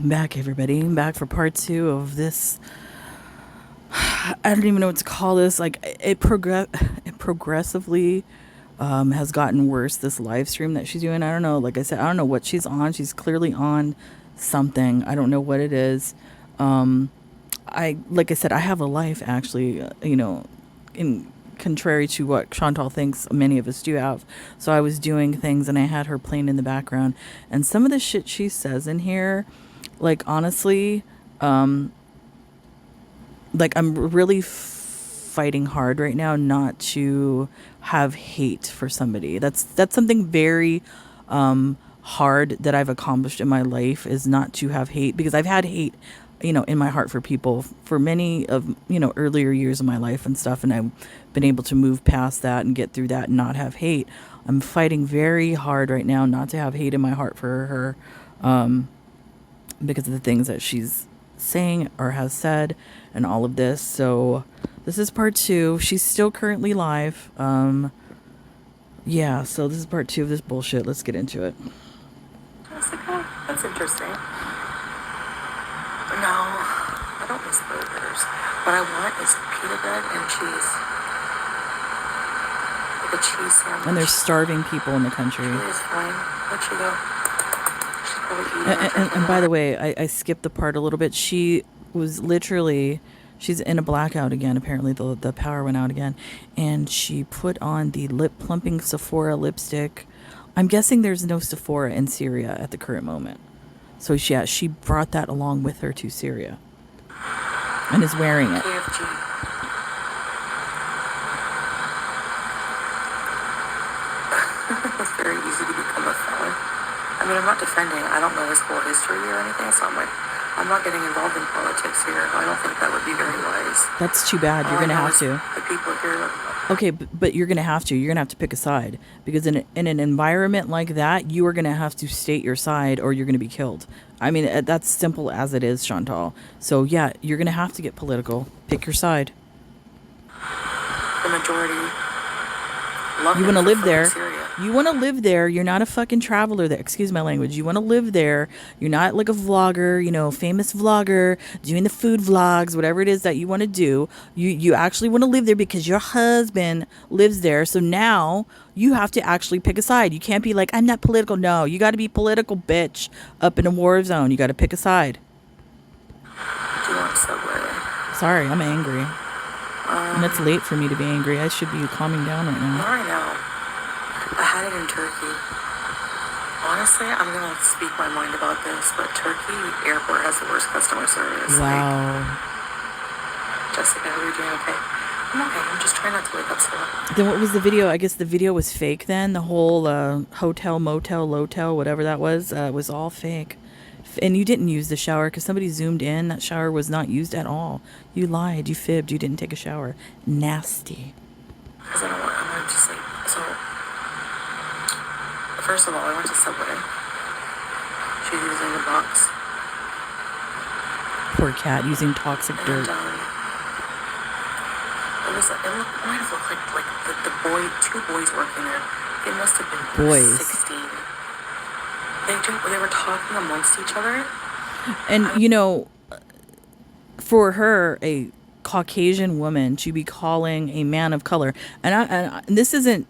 Back, everybody. Back for part two of this. I don't even know what to call this. Like it progressively has gotten worse. This live stream that she's doing. I don't know. Like I said, I don't know what she's on. She's clearly on something. I don't know what it is. Like I said, I have a life actually. In contrary to what Chantal thinks many of us do have. So I was doing things and I had her playing in the background. And some of the shit she says in here, like honestly, like I'm really fighting hard right now not to have hate for somebody. That's something very hard that I've accomplished in my life, is not to have hate, because I've had hate, in my heart for people for many of, earlier years of my life and stuff. And I've been able to move past that and get through that and not have hate. I'm fighting very hard right now not to have hate in my heart for her, because of the things that she's saying or has said and all of this. So this is part two. She's still currently live. Yeah, so this is part two of this bullshit. Let's get into it. Jessica? That's interesting. No, I don't miss burgers. What I want is pita bread and cheese. Like a cheese sandwich. And there's starving people in the country. It's fine. Let you go. And by the way, I skipped the part a little bit. She was literally, she's in a blackout again. Apparently the power went out again. And she put on the lip plumping Sephora lipstick. I'm guessing there's no Sephora in Syria at the current moment. So she brought that along with her to Syria and is wearing it. KFG. It's very easy to become a felon. I mean, I'm not defending. I don't know his whole history or anything, so I'm not getting involved in politics here. I don't think that would be very wise. That's too bad. You're going to have to. The people here. Okay, but you're going to have to. You're going to have to pick a side. Because in an environment like that, you are going to have to state your side or you're going to be killed. I mean, that's simple as it is, Chantal. So, yeah, you're going to have to get political. Pick your side. The majority love you want to live there. Syria. You want to live there. You're not a fucking traveler there. Excuse my language. You want to live there. You're not like a vlogger, famous vlogger, doing the food vlogs, whatever it is that you want to do. You actually want to live there because your husband lives there. So now you have to actually pick a side. You can't be like, I'm not political. No, you got to be political, bitch. Up in a war zone. You got to pick a side. Do you want Subway? Sorry, I'm angry. And it's late for me to be angry. I should be calming down right now. I know. I had it in Turkey. Honestly, I'm going to speak my mind about this, but Turkey airport has the worst customer service. Wow. Jessica, are you doing okay? I'm okay. I'm just trying not to wake up so late. Then what was the video? I guess the video was fake then. The whole hotel, motel, lotel, whatever that was all fake. And you didn't use the shower because somebody zoomed in. That shower was not used at all. You lied. You fibbed. You didn't take a shower. Nasty. Because I want to just like, so, first of all, I went to Subway. She's using the box. Poor cat using toxic dirt. It might have looked like the two boys working there. It must have been boys. 16. They were talking amongst each other. And, for her, a Caucasian woman, to be calling a man of color, and this isn't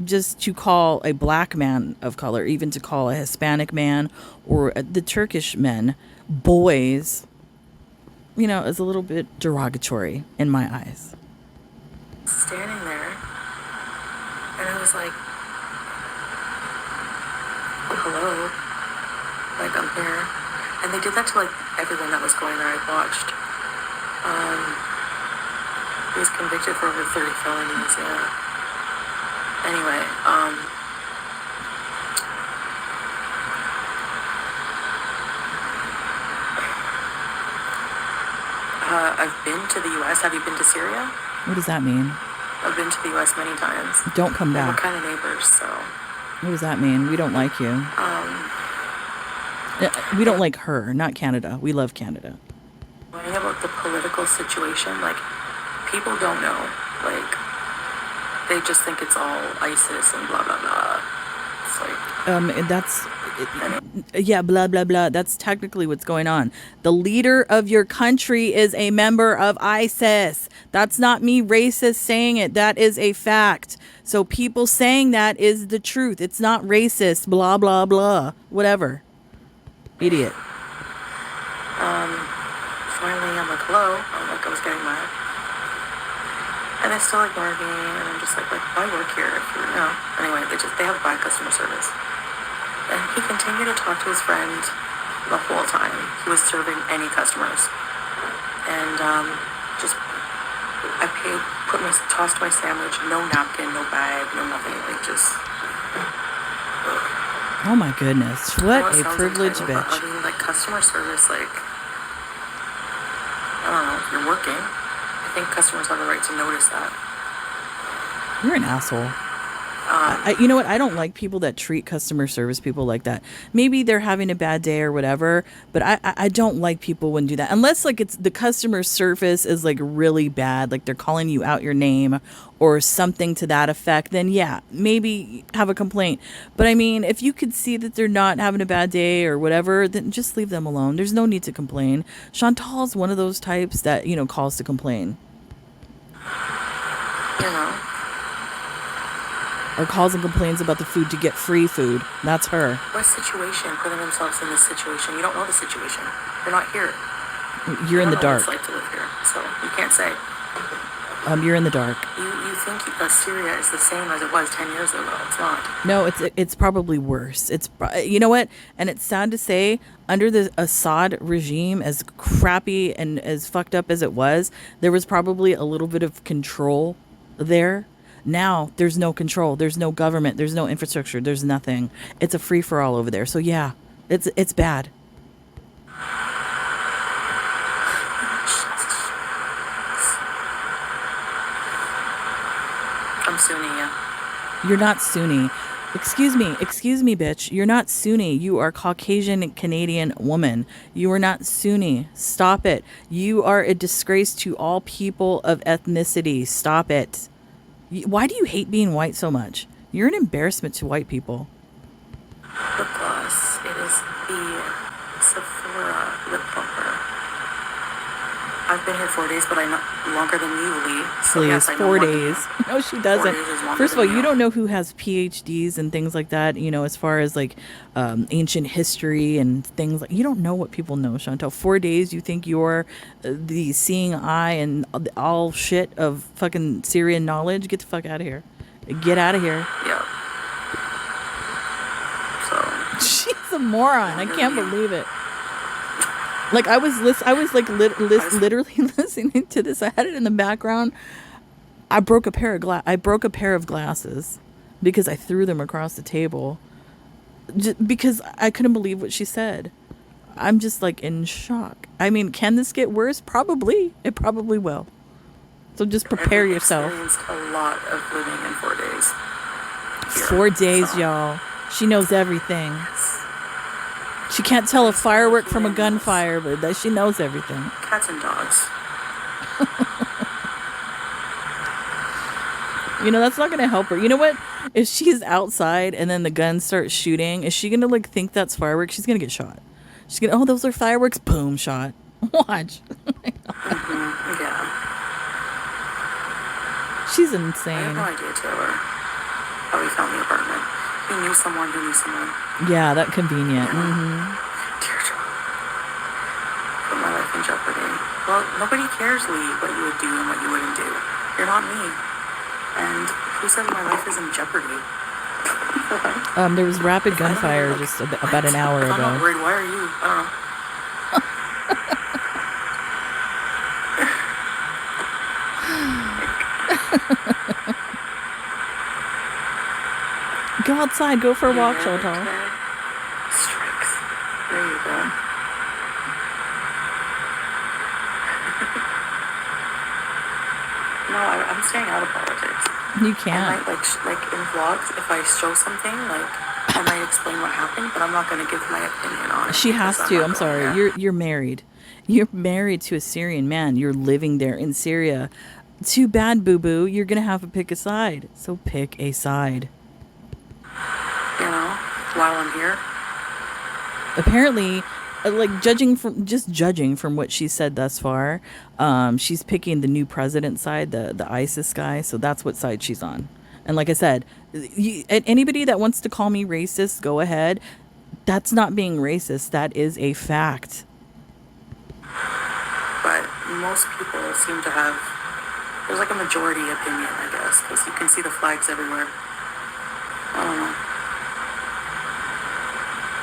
just to call a black man of color, even to call a Hispanic man or the Turkish men boys, is a little bit derogatory in my eyes. Standing there, and I was like, hello, like I'm here. And they did that to like everyone that was going there. I watched. He was convicted for over 30 felonies. Yeah. Anyway, I've been to the U.S. Have you been to Syria? What does that mean? I've been to the U.S. many times. Don't come back. We're kind of neighbors, so. What does that mean? We don't like you. We don't like her, not Canada. We love Canada. Worrying about the political situation, like, people don't know. Like, they just think it's all ISIS and blah, blah, blah. It's like... That's Yeah, blah, blah, blah. That's technically what's going on. The leader of your country is a member of ISIS. That's not me racist saying it. That is a fact. So people saying that is the truth. It's not racist, blah, blah, blah. Whatever. Idiot. Finally, I'm like, hello. I was getting mad. And they still ignored me, and I'm just like, why work here if you know? Anyway, they have bad customer service. And he continued to talk to his friend the whole time. He was serving any customers. And I tossed my sandwich, no napkin, no bag, no nothing, like just. Oh my goodness. What a privileged bitch. I mean, like customer service, like, I don't know, you're working. I think customers have a right to notice that. You're an asshole. You know what? I don't like people that treat customer service people like that. Maybe they're having a bad day or whatever, but I don't like people when do that. Unless like it's the customer service is like really bad, like they're calling you out your name or something to that effect, then yeah, maybe have a complaint. But I mean, if you could see that they're not having a bad day or whatever, then just leave them alone. There's no need to complain. Chantal's one of those types that, calls to complain. You know? Or calls and complains about the food to get free food. That's her. What situation? Putting themselves in this situation. You don't know the situation. You're not here. You're in the dark. What it's like to live here, so you can't say. You're in the dark. You think Syria is the same as it was 10 years ago. It's not. No, it's probably worse. You know what? And it's sad to say, under the Assad regime, as crappy and as fucked up as it was, there was probably a little bit of control there. Now there's no control. There's no government. There's no infrastructure. There's nothing. It's a free for all over there. So yeah, it's bad. I'm Sunni, yeah. You're not Sunni. Excuse me, bitch. You're not Sunni. You are Caucasian Canadian woman. You are not Sunni. Stop it. You are a disgrace to all people of ethnicity. Stop it. Why do you hate being white so much? You're an embarrassment to white people. Lip gloss. It is the Sephora lip plumper. I've been here 4 days, but I'm not longer than you, Lee. So Please, yes, I know 4 more than days. you. No, she doesn't. 4 days is longer First of all, than you don't know who has PhDs and things like that, as far as like ancient history and things like, you don't know what people know, Chantal. 4 days, you think you're the seeing eye and all shit of fucking Syrian knowledge? Get the fuck out of here. Get out of here. Yeah. So. She's a moron. I can't believe it. Like I was literally listening to this. I had it in the background. I broke a pair of glasses because I threw them across the table. Just because I couldn't believe what she said. I'm just like in shock. I mean, can this get worse? Probably. It probably will. So just prepare yourself. I've experienced a lot of living in 4 days. Here, 4 days, y'all. She knows everything. She can't tell a firework from a gunfire, but that she knows everything. Cats and dogs. That's not going to help her. You know what? If she's outside and then the gun starts shooting, is she going to like think that's fireworks? She's going to get shot. She's going to, oh, those are fireworks. Boom, shot. Watch. Yeah. She's I insane. have no idea, Taylor, how he found the apartment. He knew someone who knew someone. Yeah, that convenient. Yeah. Mm-hmm. Teardrop. Put my life in jeopardy. Well, nobody cares, Lee, what you would do and what you wouldn't do. You're not me. And who says my life is in jeopardy? There was rapid gunfire just about an hour ago. I'm not worried. Why are you? I don't know. Go outside. Go for a walk, Chantal. Strikes. There you go. No, I'm staying out of politics. You I can't. might, like in vlogs, if I show something, like, I might explain what happened, but I'm not going to give my opinion on it. She has because to. not I'm sorry. there. You're married. You're married to a Syrian man. You're living there in Syria. Too bad, boo-boo. You're going to have to pick a side. So pick a side. You know, while I'm here, Apparently, like judging from what she said thus far, she's picking the new president side, the ISIS guy. So that's what side she's on. And like I said, anybody that wants to call me racist, go ahead. That's not being racist. That is a fact. But most people seem to have, there's like a majority opinion, I guess, because you can see the flags everywhere. I don't know.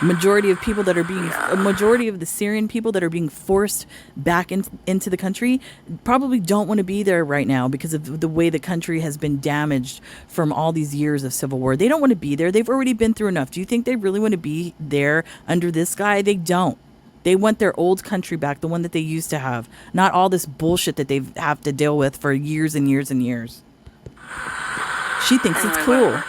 Majority of people that are being Yeah. a majority of the Syrian people that are being forced back into the country probably don't want to be there right now because of the way the country has been damaged from all these years of civil war. They don't want to be there. They've already been through enough. Do you think they really want to be there under this guy? They don't. They want their old country back, the one that they used to have, not all this bullshit that they have to deal with for years and years and years. She thinks it's Anyway, cool. whatever.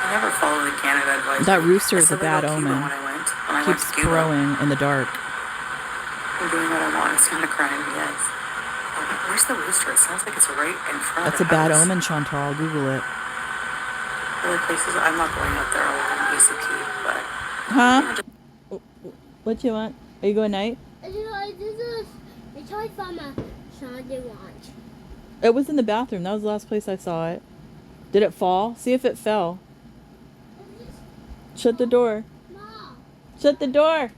I never followed the Canada advice. That rooster I is a said bad about Cuba omen. when I went. When I went Keeps to Cuba. crowing in the dark. I'm doing what I want. It's kind of crying, yes. Where's the rooster? It sounds like it's right in front That's of a the bad house. omen, Chantal. Google it. Other places, I'm not going up there. I'll go ACP, but Huh? What you want? Are you going night? I tried from a Sunday watch. It was in the bathroom. That was the last place I saw it. Did it fall? See if it fell. Shut the door. Mom. Shut the door.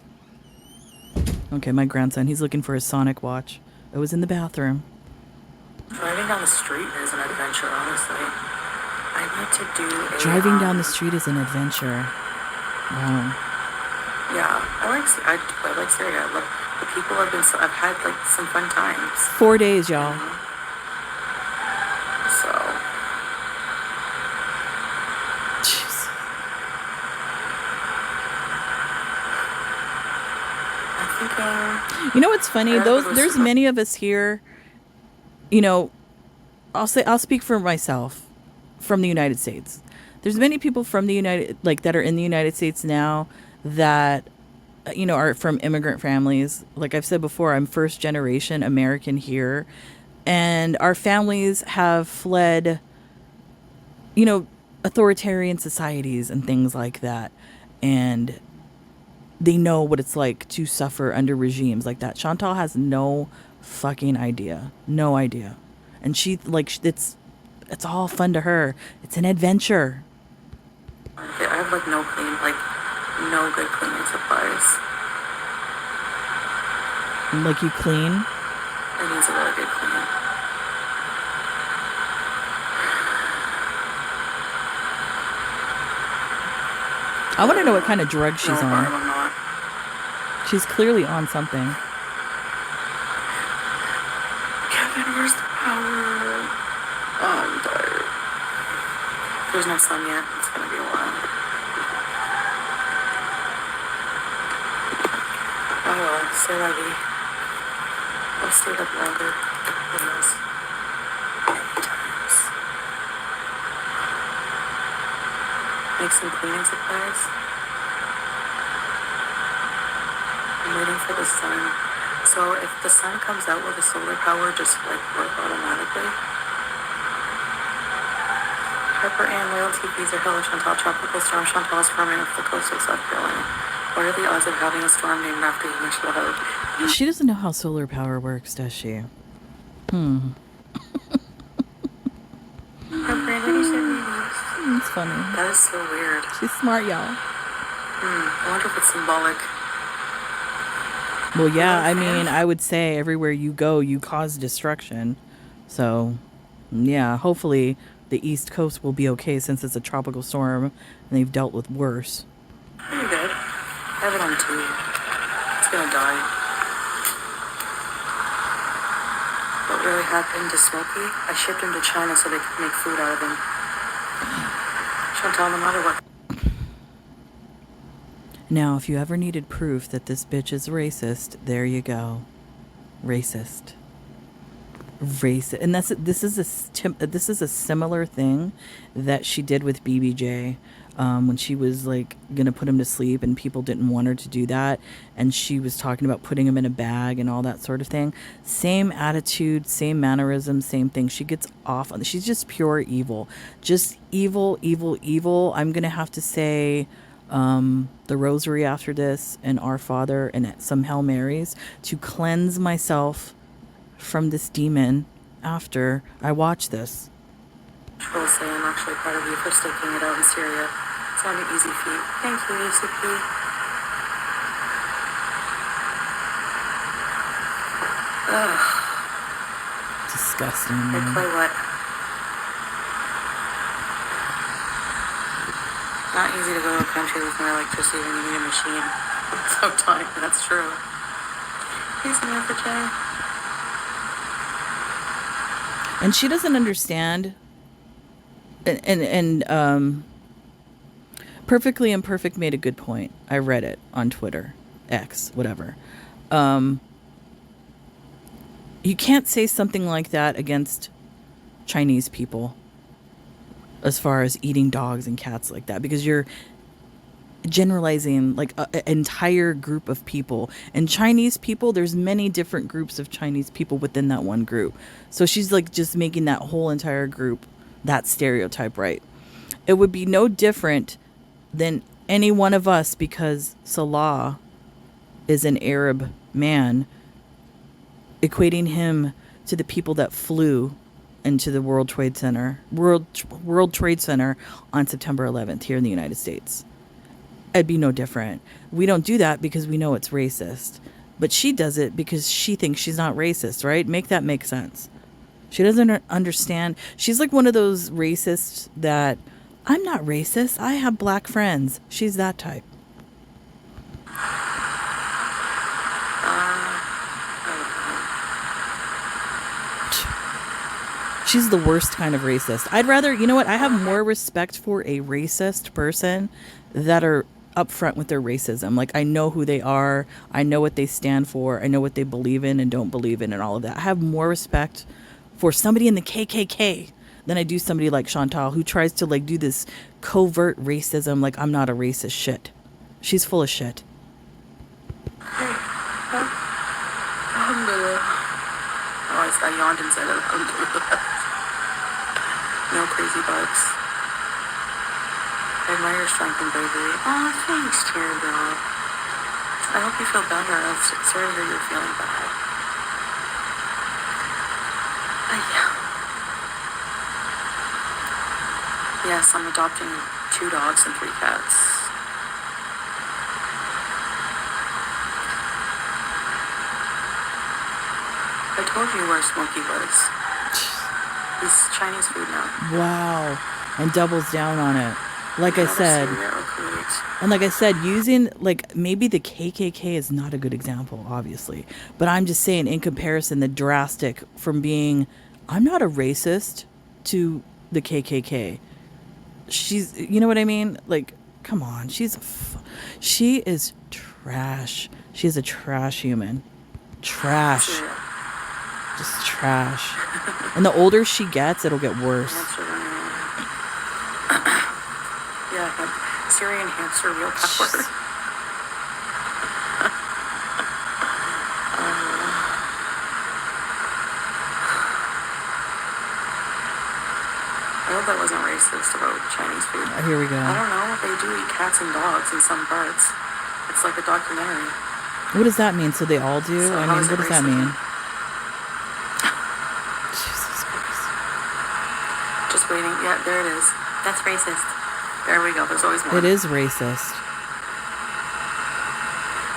Okay, my grandson, he's looking for his Sonic watch. It was in the bathroom. driving down the street is an adventure, honestly. I need to do a... Driving down the street is an adventure. Wow. Yeah, I like Syria. I love the people. I've had like some fun times. 4 days, y'all. So Jeez. I'm thinking. You know what's funny? There's many of us here. You know, I'll speak for myself from the United States. There's many people from the that are in the United States now that are from immigrant families. Like I've said before, I'm first generation American here, and our families have fled authoritarian societies and things like that, and they know what it's like to suffer under regimes like that. Chantal has no fucking idea. No idea. And she it's all fun to her. It's an adventure. I have no good cleaning supplies. Like you clean. It needs a really good clean. I want to know what kind of drug she's No, on. I'm not. She's clearly on something. Kevin, where's the power? Oh, I'm tired. There's no sun yet. It's gonna be a while. Oh well, c'est la vie. I'll stay up longer than this. Times. Make some cleaning supplies. I'm waiting for the sun. So if the sun comes out, will the solar power just work automatically? Harper Ann loyalty fees are hell. Chantal tropical storm. Chantal is forming off the coast of South Carolina. What are the odds of having a storm named after you, Michelle Howard? She doesn't know how solar power works, does she? Harper Ann, when you sent me these. It's funny. That is so weird. She's smart, y'all. I wonder if it's symbolic. Well, yeah, I mean, I would say everywhere you go, you cause destruction. So, yeah, hopefully the East Coast will be okay since it's a tropical storm and they've dealt with worse. Pretty good. I have it on 2. It's gonna die. What really happened to Smokey? I shipped him to China so they could make food out of him. Chantal, no matter what. Now, if you ever needed proof that this bitch is racist, there you go. Racist. And this is a similar thing that she did with BBJ. when she was like gonna put him to sleep and people didn't want her to do that, and she was talking about putting him in a bag and all that sort of thing. Same attitude, same mannerisms, same thing. She gets off on. She's just pure evil, just evil, evil, evil. I'm gonna have to say the rosary after this and Our Father and some Hail Marys to cleanse myself from this demon after I watch this. I will say I'm actually proud of you for sticking it out in Syria. It's not an easy feat. Thank you, UCP. Ugh. Disgusting, They man. play what? Not easy to go to a country with no electricity when you need a machine. Sometimes, that's true. Here's an for Jay. And she doesn't understand. And Perfectly Imperfect made a good point. I read it on Twitter, X, whatever. You can't say something like that against Chinese people as far as eating dogs and cats like that, because you're generalizing like an entire group of people. And Chinese people, there's many different groups of Chinese people within that one group. So she's like just making that whole entire group that stereotype, right? It would be no different than any one of us, because Salah is an Arab man, equating him to the people that flew into the World Trade Center on September 11th here in the United States. It'd be no different. We don't do that because we know it's racist, but she does it because she thinks she's not racist, right? Make that make sense. She doesn't understand. She's like one of those racists that, I'm not racist, I have black friends. She's that type. She's the worst kind of racist. I'd rather, you know what? I have more respect for a racist person that are upfront with their racism. Like, I know who they are. I know what they stand for. I know what they believe in and don't believe in and all of that. I have more respect for somebody in the KKK than I do somebody like Chantal, who tries to like do this covert racism. Like, I'm not a racist shit. She's full of shit. I yawned and said no crazy bugs. I admire your strength and bravery. Aw, thanks, Cherry Girl. I hope you feel better. I'm sorry to hear you're feeling bad. Yes, I'm adopting 2 dogs and 3 cats. I told you where Smokey was. He's Chinese food now. Wow. And doubles down on it. Like I said, Syria or Kuwait. and like I said, using like maybe the KKK is not a good example, obviously, but I'm just saying in comparison, the drastic from being, I'm not a racist, to the KKK. She's, you know what I mean? Like, come on, she is trash. She's a trash human. Trash. Syria. Just trash. And the older she gets, it'll get worse. Yeah, Syrian hamster real power. I hope that wasn't racist about Chinese food. Here we go. I don't know. They do eat cats and dogs in some parts. It's like a documentary. What does that mean? So they all do? So I how mean, is what it does that racism? mean? Jesus Christ. Just waiting. Yeah, there it is. That's racist. There we go. There's always one. It is racist.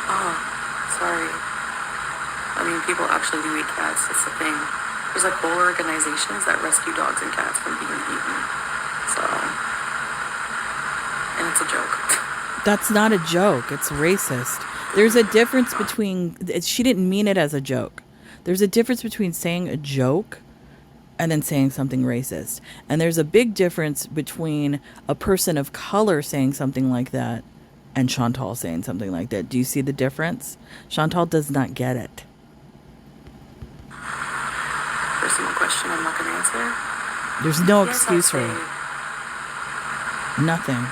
Oh, sorry. I mean, people actually do eat cats. It's the thing. There's like whole organizations that rescue dogs and cats from being eaten. So, and it's a joke. That's not a joke. It's racist. There's a difference between, she didn't mean it as a joke. There's a difference between saying a joke and then saying something racist. And there's a big difference between a person of color saying something like that and Chantal saying something like that. Do you see the difference? Chantal does not get it. Personal question I'm not going to answer. There's no Yes, excuse for I'd it. say Nothing.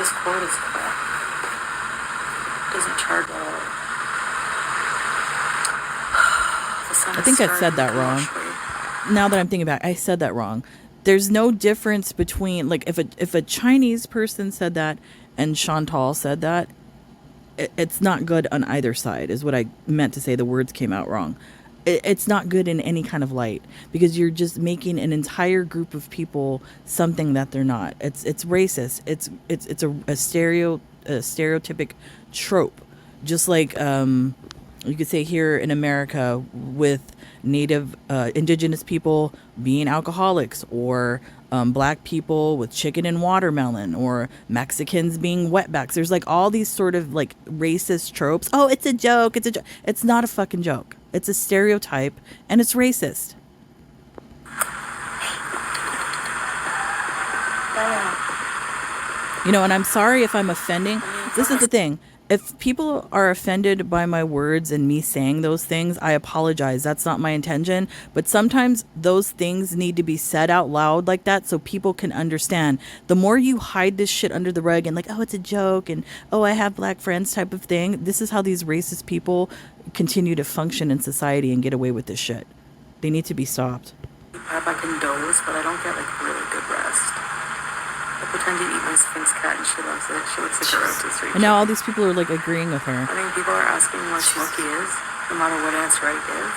this quote is crap. It doesn't charge at all. The sun I is think I said starting that to wrong. wash away. Now that I'm thinking back, I said that wrong. There's no difference between, like, if a Chinese person said that and Chantal said that, it's not good on either side, is what I meant to say. The words came out wrong. It's not good in any kind of light, because you're just making an entire group of people something that they're not. It's racist. It's a stereotypic trope, just like you could say here in America with native indigenous people being alcoholics, or black people with chicken and watermelon, or Mexicans being wetbacks. There's like all these sort of like racist tropes. Oh, it's a joke. It's a joke. It's not a fucking joke. It's a stereotype, and it's racist. You know, and I'm sorry if I'm offending. This is the thing. If people are offended by my words and me saying those things, I apologize. That's not my intention. But sometimes those things need to be said out loud like that so people can understand. The more you hide this shit under the rug and like, oh, it's a joke, and oh, I have black friends type of thing, this is how these racist people continue to function in society and get away with this shit. They need to be stopped. I can doze, but I don't get like really good rest. I pretend to eat my Sphinx cat and she loves it. She looks like a rotisserie. And now all these people are like agreeing with her. I think people are asking what Smokey is, no matter what answer I give.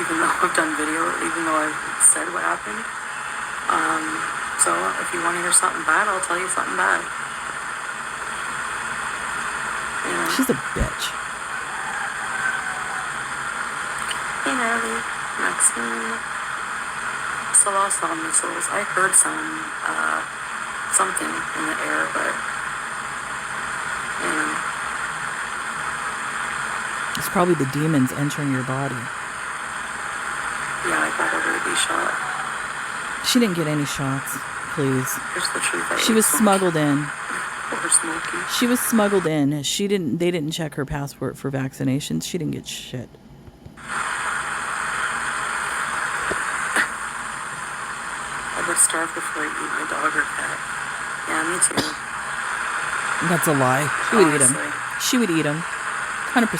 Even though I've done video, even though I've said what happened. So if you want to hear something bad, I'll tell you something bad. You know? She's a bitch. Hey Natalie, Maxine. Salah saw missiles. I heard something in the air, but you know. It's probably the demons entering your body. Yeah, I got a ruby shot. She didn't get any shots, please. Here's the truth. She was smuggled in. Poor Smokey. She was smuggled in. They didn't check her passport for vaccinations. She didn't get shit. I would starve before I eat my dog or cat. Yeah, me too. That's a lie. She would eat him. Honestly. She would eat him. 100%.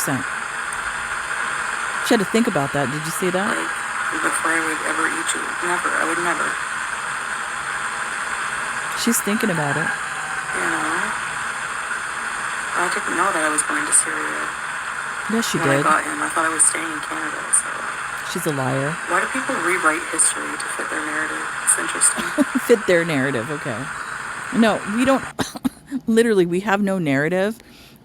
She had to think about that. Did you see that? Like, before I would ever eat you. Never. I would never. She's thinking about it. You know? I didn't know that I was going to Syria. Yes, she When did. I got him, I thought I was staying in Canada, so... She's a liar. Why do people rewrite history to fit their narrative? It's interesting. Fit their narrative, okay. No, we don't. Literally, we have no narrative.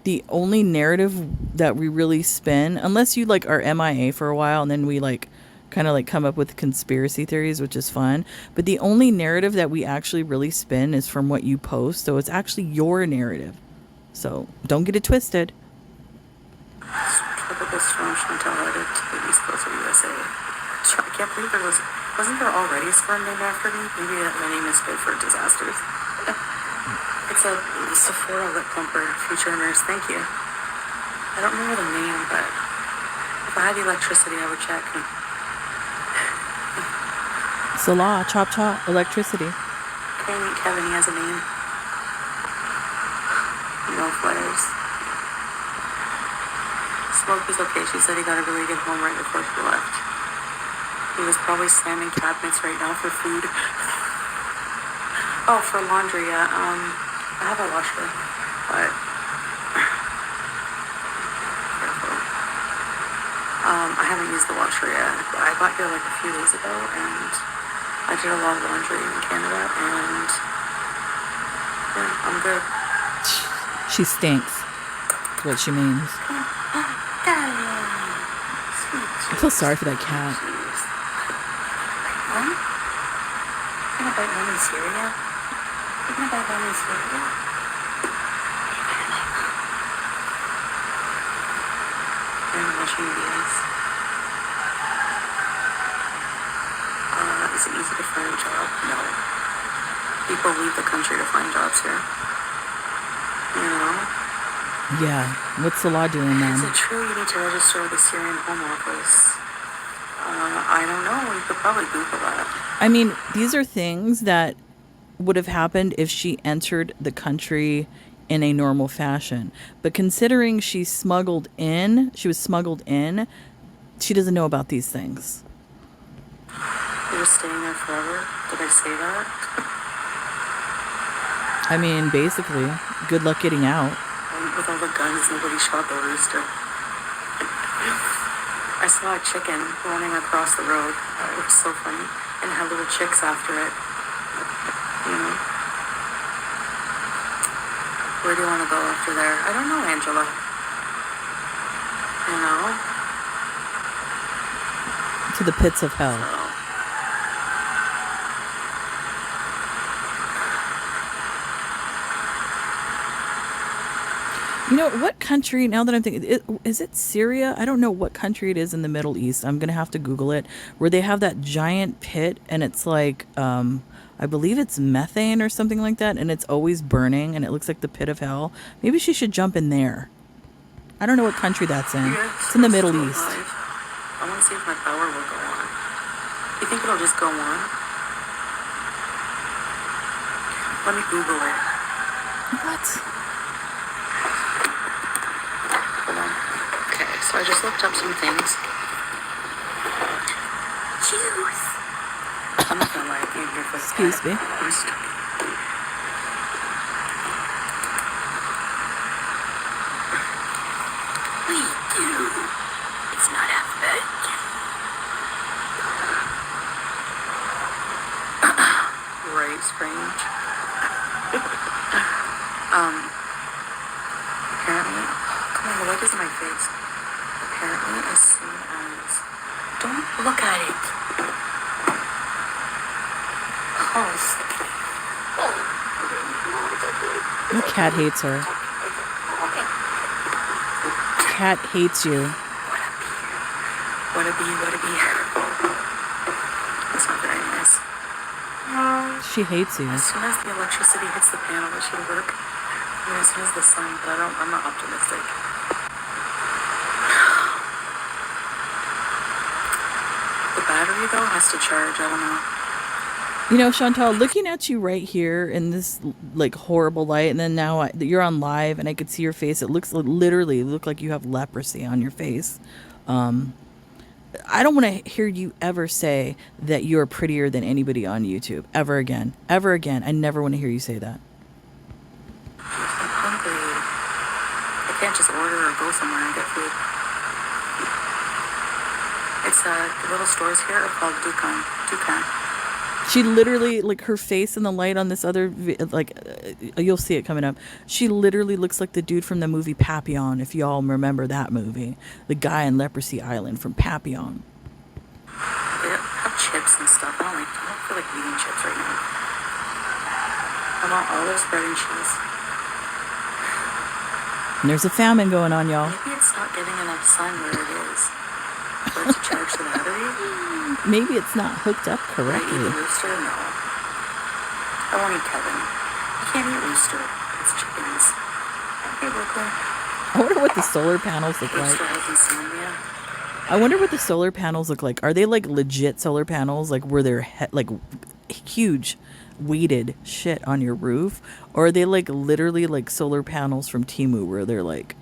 The only narrative that we really spin, unless you like are MIA for a while and then we like kind of like come up with conspiracy theories, which is fun. But the only narrative that we actually really spin is from what you post. So it's actually your narrative. So don't get it twisted. Tropical storm Chantal headed to the east coast of USA. I can't believe wasn't there already a storm named after me? Maybe my name is good for disasters. It's a Sephora lip plumper, future nurse. Thank you. I don't remember the name, but if I had electricity, I would check. Salah, chop chop, electricity. Can I meet Kevin? He has a name. No flares. Smoke was okay. She said he got a really good home right before she left. He was probably slamming cabinets right now for food. Oh, for laundry, yeah. I have a washer, but careful. I haven't used the washer yet. I got here like a few days ago, and I did a lot of laundry in Canada, and yeah, I'm good. She stinks. That's what she means. I feel sorry for that cat. One? You're gonna bite one in Syria? You're gonna bite one in Syria? I'm watching videos. Is it easy to find a job? No. People leave the country to find jobs here. You know? Yeah. What's the law doing Is then? it true you need to register with the Syrian Home Office? I don't know. You could probably Google that. I mean, these are things that would have happened if she entered the country in a normal fashion. But considering she was smuggled in, she doesn't know about these things. You're just staying there forever? Did I say that? I mean, basically, good luck getting out. With all the guns, nobody shot the rooster. I saw a chicken running across the road. It was so funny. And it had little chicks after it. You know? Where do you want to go after there? I don't know, Angela. You know? To the pits of hell. So. You know, what country, now that I'm thinking, is it Syria? I don't know what country it is in the Middle East. I'm going to have to Google it, where they have that giant pit and it's like, I believe it's methane or something like that, and it's always burning and it looks like the pit of hell. Maybe she should jump in there. I don't know what country that's in. It's in the Middle East. I want to see if my power will go on. You think it'll just go on? Let me Google it. What? Okay, so I just looked up some things. Juice. I'm not gonna lie, I came here for the Excuse me. I'm stuck. We do. It's not effort. Right, strange. Apparently, come on, the light is in my face. Apparently, as soon as... Don't look at it. The cat hates her. Cat hates you. What a bee. That's not very nice. She hates you. As soon as the electricity hits the panel, it should work. I mean, as soon as the sun, but I'm not optimistic. The battery, though, has to charge. I don't know. You know, Chantal, looking at you right here in this like horrible light, and then now you're on live, and I could see your face. It looks literally look like you have leprosy on your face. I don't want to hear you ever say that you're prettier than anybody on YouTube ever again. Ever again. I never want to hear you say that. I'm hungry. I can't just order or go somewhere and get food. It's the little stores here are called Dukan. She literally, like, her face in the light on this other, you'll see it coming up. She literally looks like the dude from the movie Papillon, if y'all remember that movie. The guy in Leprosy Island from Papillon. They have chips and stuff. I don't feel like eating chips right now. I want olives, bread, and cheese. And there's a famine going on, y'all. Maybe it's not getting enough sun where it is. For it to charge the battery. Maybe it's not hooked up Can I eat correctly. the rooster? No. I won't eat Kevin. You can't eat rooster. It's chickens. Hey, Brooklyn. I wonder what the solar panels look like. Rooster has insomnia. I wonder what the solar panels look like. Are they like legit solar panels, like where they're like huge weighted shit on your roof, or are they like literally like solar panels from Temu where they're like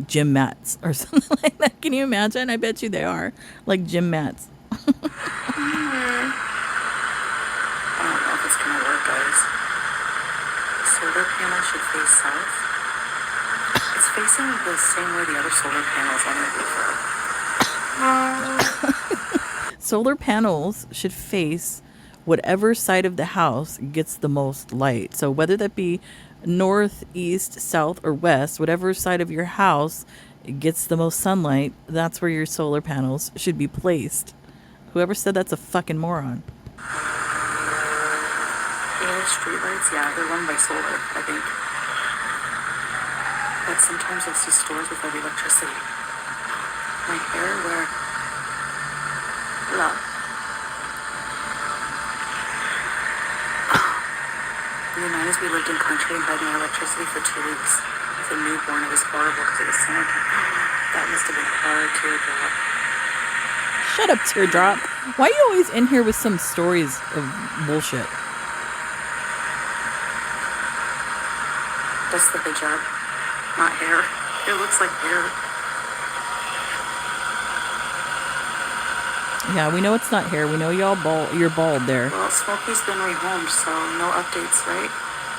gym mats or something like that? Can you imagine? I bet you they are like gym mats. I don't know if it's gonna work, guys. The solar panel should face south. It's facing the same way the other solar panels on the roof. Solar panels should face whatever side of the house gets the most light. So whether that be north, east, south, or west, whatever side of your house gets the most sunlight, that's where your solar panels should be placed. Whoever said that's a fucking moron. Yeah, streetlights, yeah, they're run by solar, I think. But sometimes you'll see stores without electricity. My hair, where? Love. The United we lived in country and had no electricity for 2 weeks. With a newborn, it was horrible because it was summertime. That must have been hard teardrop. Shut up, Teardrop. Why are you always in here with some stories of bullshit? That's the hijab, not hair. It looks like hair. Yeah, we know it's not hair. We know you're bald there. Well, Smokey's been rehomed, so no updates, right?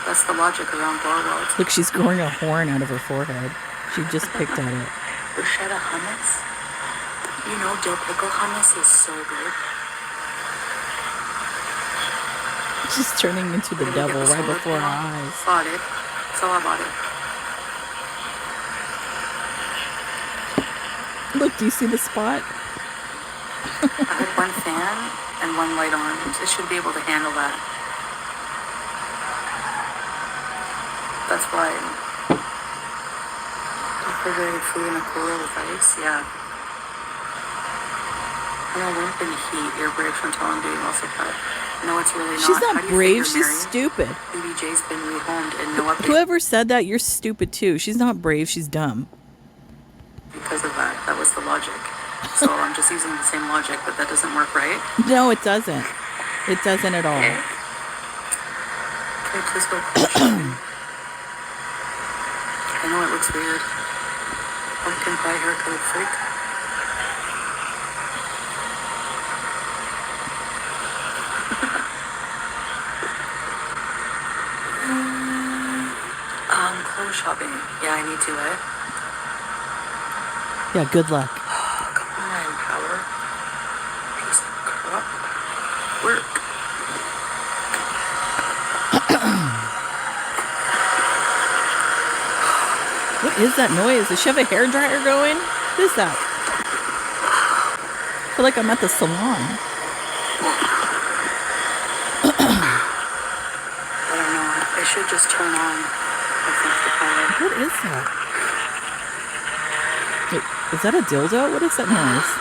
That's the logic around Barwell. Look, she's growing a horn out of her forehead. She just picked at it. Bruschetta hummus? You know, dill pickle hummus is so good. She's turning into the Did we devil get the right solar before our panel? eyes. Bought it. So I bought it. Look, do you see the spot? I had one fan and one light on. It should be able to handle that. That's why. Refrigerated food in a cooler with ice. Yeah. I'm a limp in heat. You're brave, Chantal, and doing also cut. No, it's really not. She's How not do you brave. figure She's Marion? stupid. BBJ's been rehomed and no update Whoever said that, you're stupid too. She's not brave. She's dumb. because of that. That was the logic. So I'm just using the same logic, but that doesn't work, right? No, it doesn't. It doesn't at all. Okay. Can we please go? I know it looks weird. Pumpkin pie haircut freak. Clothes shopping. Yeah, I need to, eh? Yeah, good luck. Oh, come on, Power. Piece of crap. Work. What is that noise? Does she have a hairdryer going? What is that? I feel like I'm at the salon. I don't know. It should just turn on. I think the power. What is that? Wait, is that a dildo? What is that noise?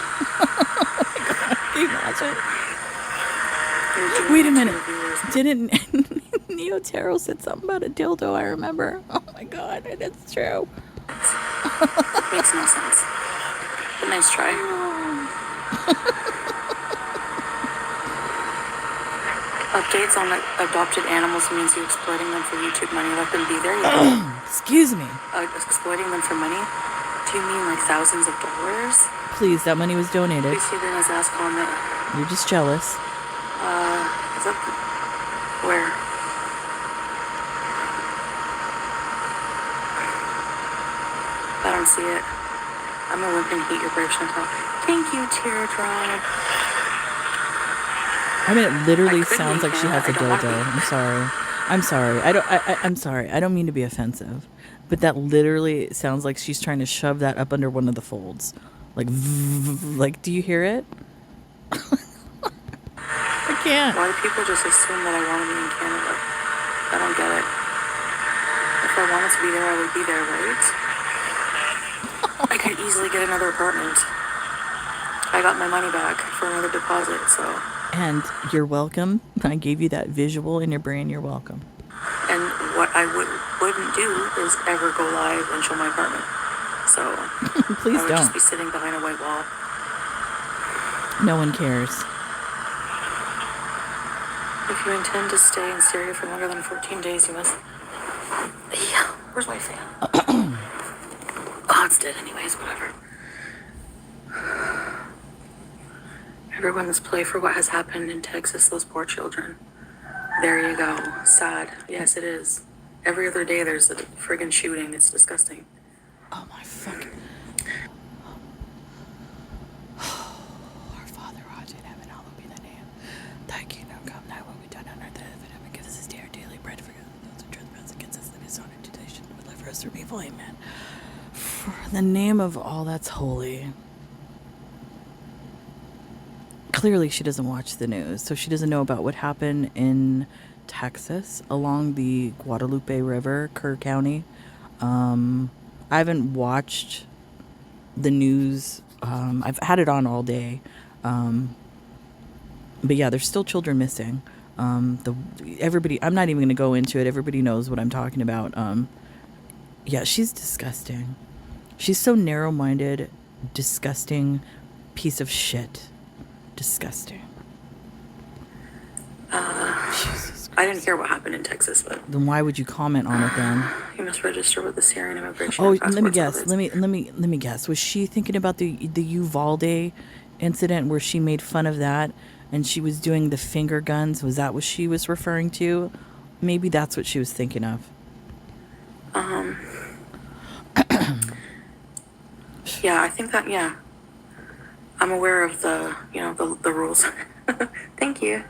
Oh my God, can you imagine? Wait a minute. Didn't Neo Taro said something about a dildo? I remember. Oh my God, and it's true. Makes no sense. But nice try. Updates on adopted animals means you exploiting them for YouTube money. Let them be there. You go. Excuse me. Exploiting them for money? Do you mean like thousands of dollars? Please, that money was donated. Please see Rena's ass comment. You're just jealous. Is that where? I don't see it. I'm a limp and hate your brave, Chantal. Thank you, Teardrop. I mean, it literally I could sounds be like she mad. has a I don't wanna dildo. be. I'm sorry. I'm sorry. I don't mean to be offensive, but that literally sounds like she's trying to shove that up under one of the folds. Like, like, do you hear it? I can't. Why do people just assume that I want to be in Canada? I don't get it. If I wanted to be there, I would be there, right? I could easily get another apartment. I got my money back for another deposit, so. And you're welcome. I gave you that visual in your brain. You're welcome. And what I wouldn't do is ever go live and show my apartment. So Please I would don't. just be sitting behind a white wall. No one cares. If you intend to stay in Syria for longer than 14 days, you must. Yeah, where's my fan? Oh, it's dead anyways, whatever. Everyone's play for what has happened in Texas, those poor children. There you go. Sad. Yes, it is. Every other day there's a friggin' shooting. It's disgusting. Oh my fucking. Our Father, who art in heaven, hallowed be thy name. Thy kingdom come, thy will be done on earth as it is in heaven. Give us this day our daily bread. Forgive us those who trespass against us, and dishonor temptation. Deliver us from evil. Amen. For the name of all that's holy. Clearly, she doesn't watch the news, so she doesn't know about what happened in Texas along the Guadalupe River, Kerr County. I haven't watched the news. I've had it on all day. But yeah, there's still children missing. Everybody, I'm not even going to go into it. Everybody knows what I'm talking about. Yeah, she's disgusting. She's so narrow-minded, disgusting piece of shit. Disgusting. Jesus I didn't hear what happened in Texas, but Then why would you comment on it then? you must register with the Syrian Immigration Oh, and let me Passport guess. Service. Let me guess. Was she thinking about the Uvalde incident where she made fun of that and she was doing the finger guns? Was that what she was referring to? Maybe that's what she was thinking of. Yeah, I think that, yeah. I'm aware of the, the rules. Thank you.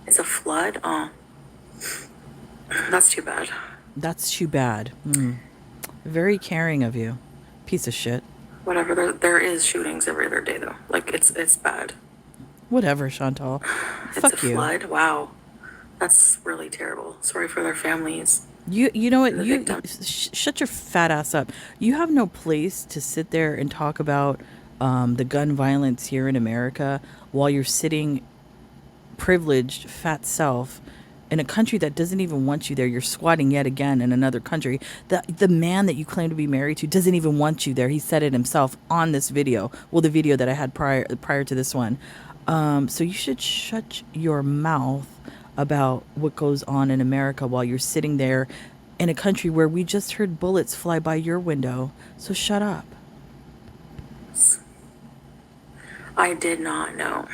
It's a flood? Oh, that's too bad. That's too bad. Very caring of you. Piece of shit. Whatever, there is shootings every other day, though. Like, it's bad. Whatever, Chantal. It's a Fuck you. flood? Wow. That's really terrible. Sorry for their families. You know what? The You victims. shut your fat ass up. You have no place to sit there and talk about the gun violence here in America while you're sitting privileged fat self in a country that doesn't even want you there. You're squatting yet again in another country. The man that you claim to be married to doesn't even want you there. He said it himself on this video. Well, the video that I had prior to this one. So you should shut your mouth about what goes on in America while you're sitting there in a country where we just heard bullets fly by your window. So shut up. I did not know.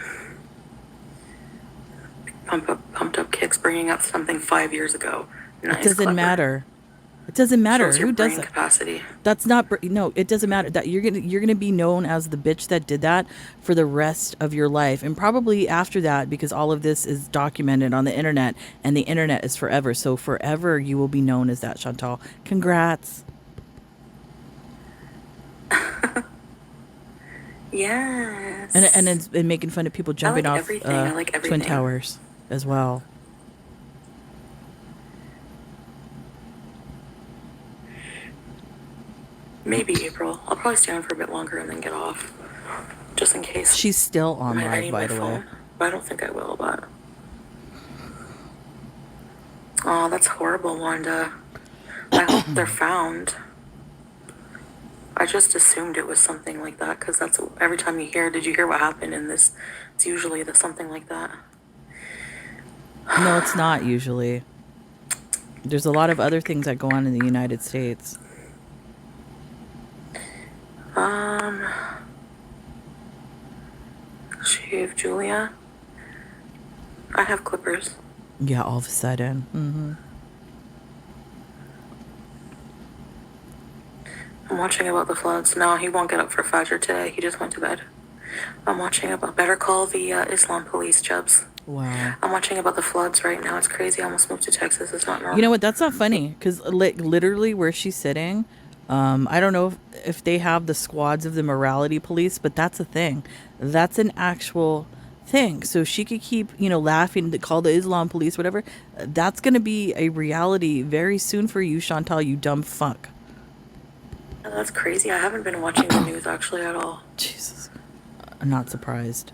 Pumped up kicks bringing up something 5 years ago. Nice, It doesn't clever. matter. It doesn't matter Shows your who does brain it. capacity. That's not no. It doesn't matter that you're gonna be known as the bitch that did that for the rest of your life, and probably after that, because all of this is documented on the internet, and the internet is forever. So forever, you will be known as that, Chantal. Congrats. Yes. And it's been making fun of people jumping off everything. I like Twin everything. Towers as well. Maybe April. I'll probably stay on for a bit longer and then get off, just in case. She's still on I live, need by my the way. phone, but I don't think I will. But oh, that's horrible, Wanda. I hope they're found. I just assumed it was something like that because that's every time you hear. Did you hear what happened in this? It's usually something like that. No, it's not usually. There's a lot of other things that go on in the United States. Shave Julia. I have clippers. Yeah, all of a sudden. I'm watching about the floods. No, he won't get up for Fajr today. He just went to bed. I'm watching about. Better call the Islam police, Chubbs. Wow. I'm watching about the floods right now. It's crazy. I almost moved to Texas. It's not normal. You know what? That's not funny because literally where she's sitting, I don't know if they have the squads of the morality police, but that's a thing. That's an actual thing. So she could keep, laughing to call the Islam police, whatever. That's going to be a reality very soon for you, Chantal, you dumb fuck. Oh, that's crazy. I haven't been watching the news actually at all. Jesus. I'm not surprised.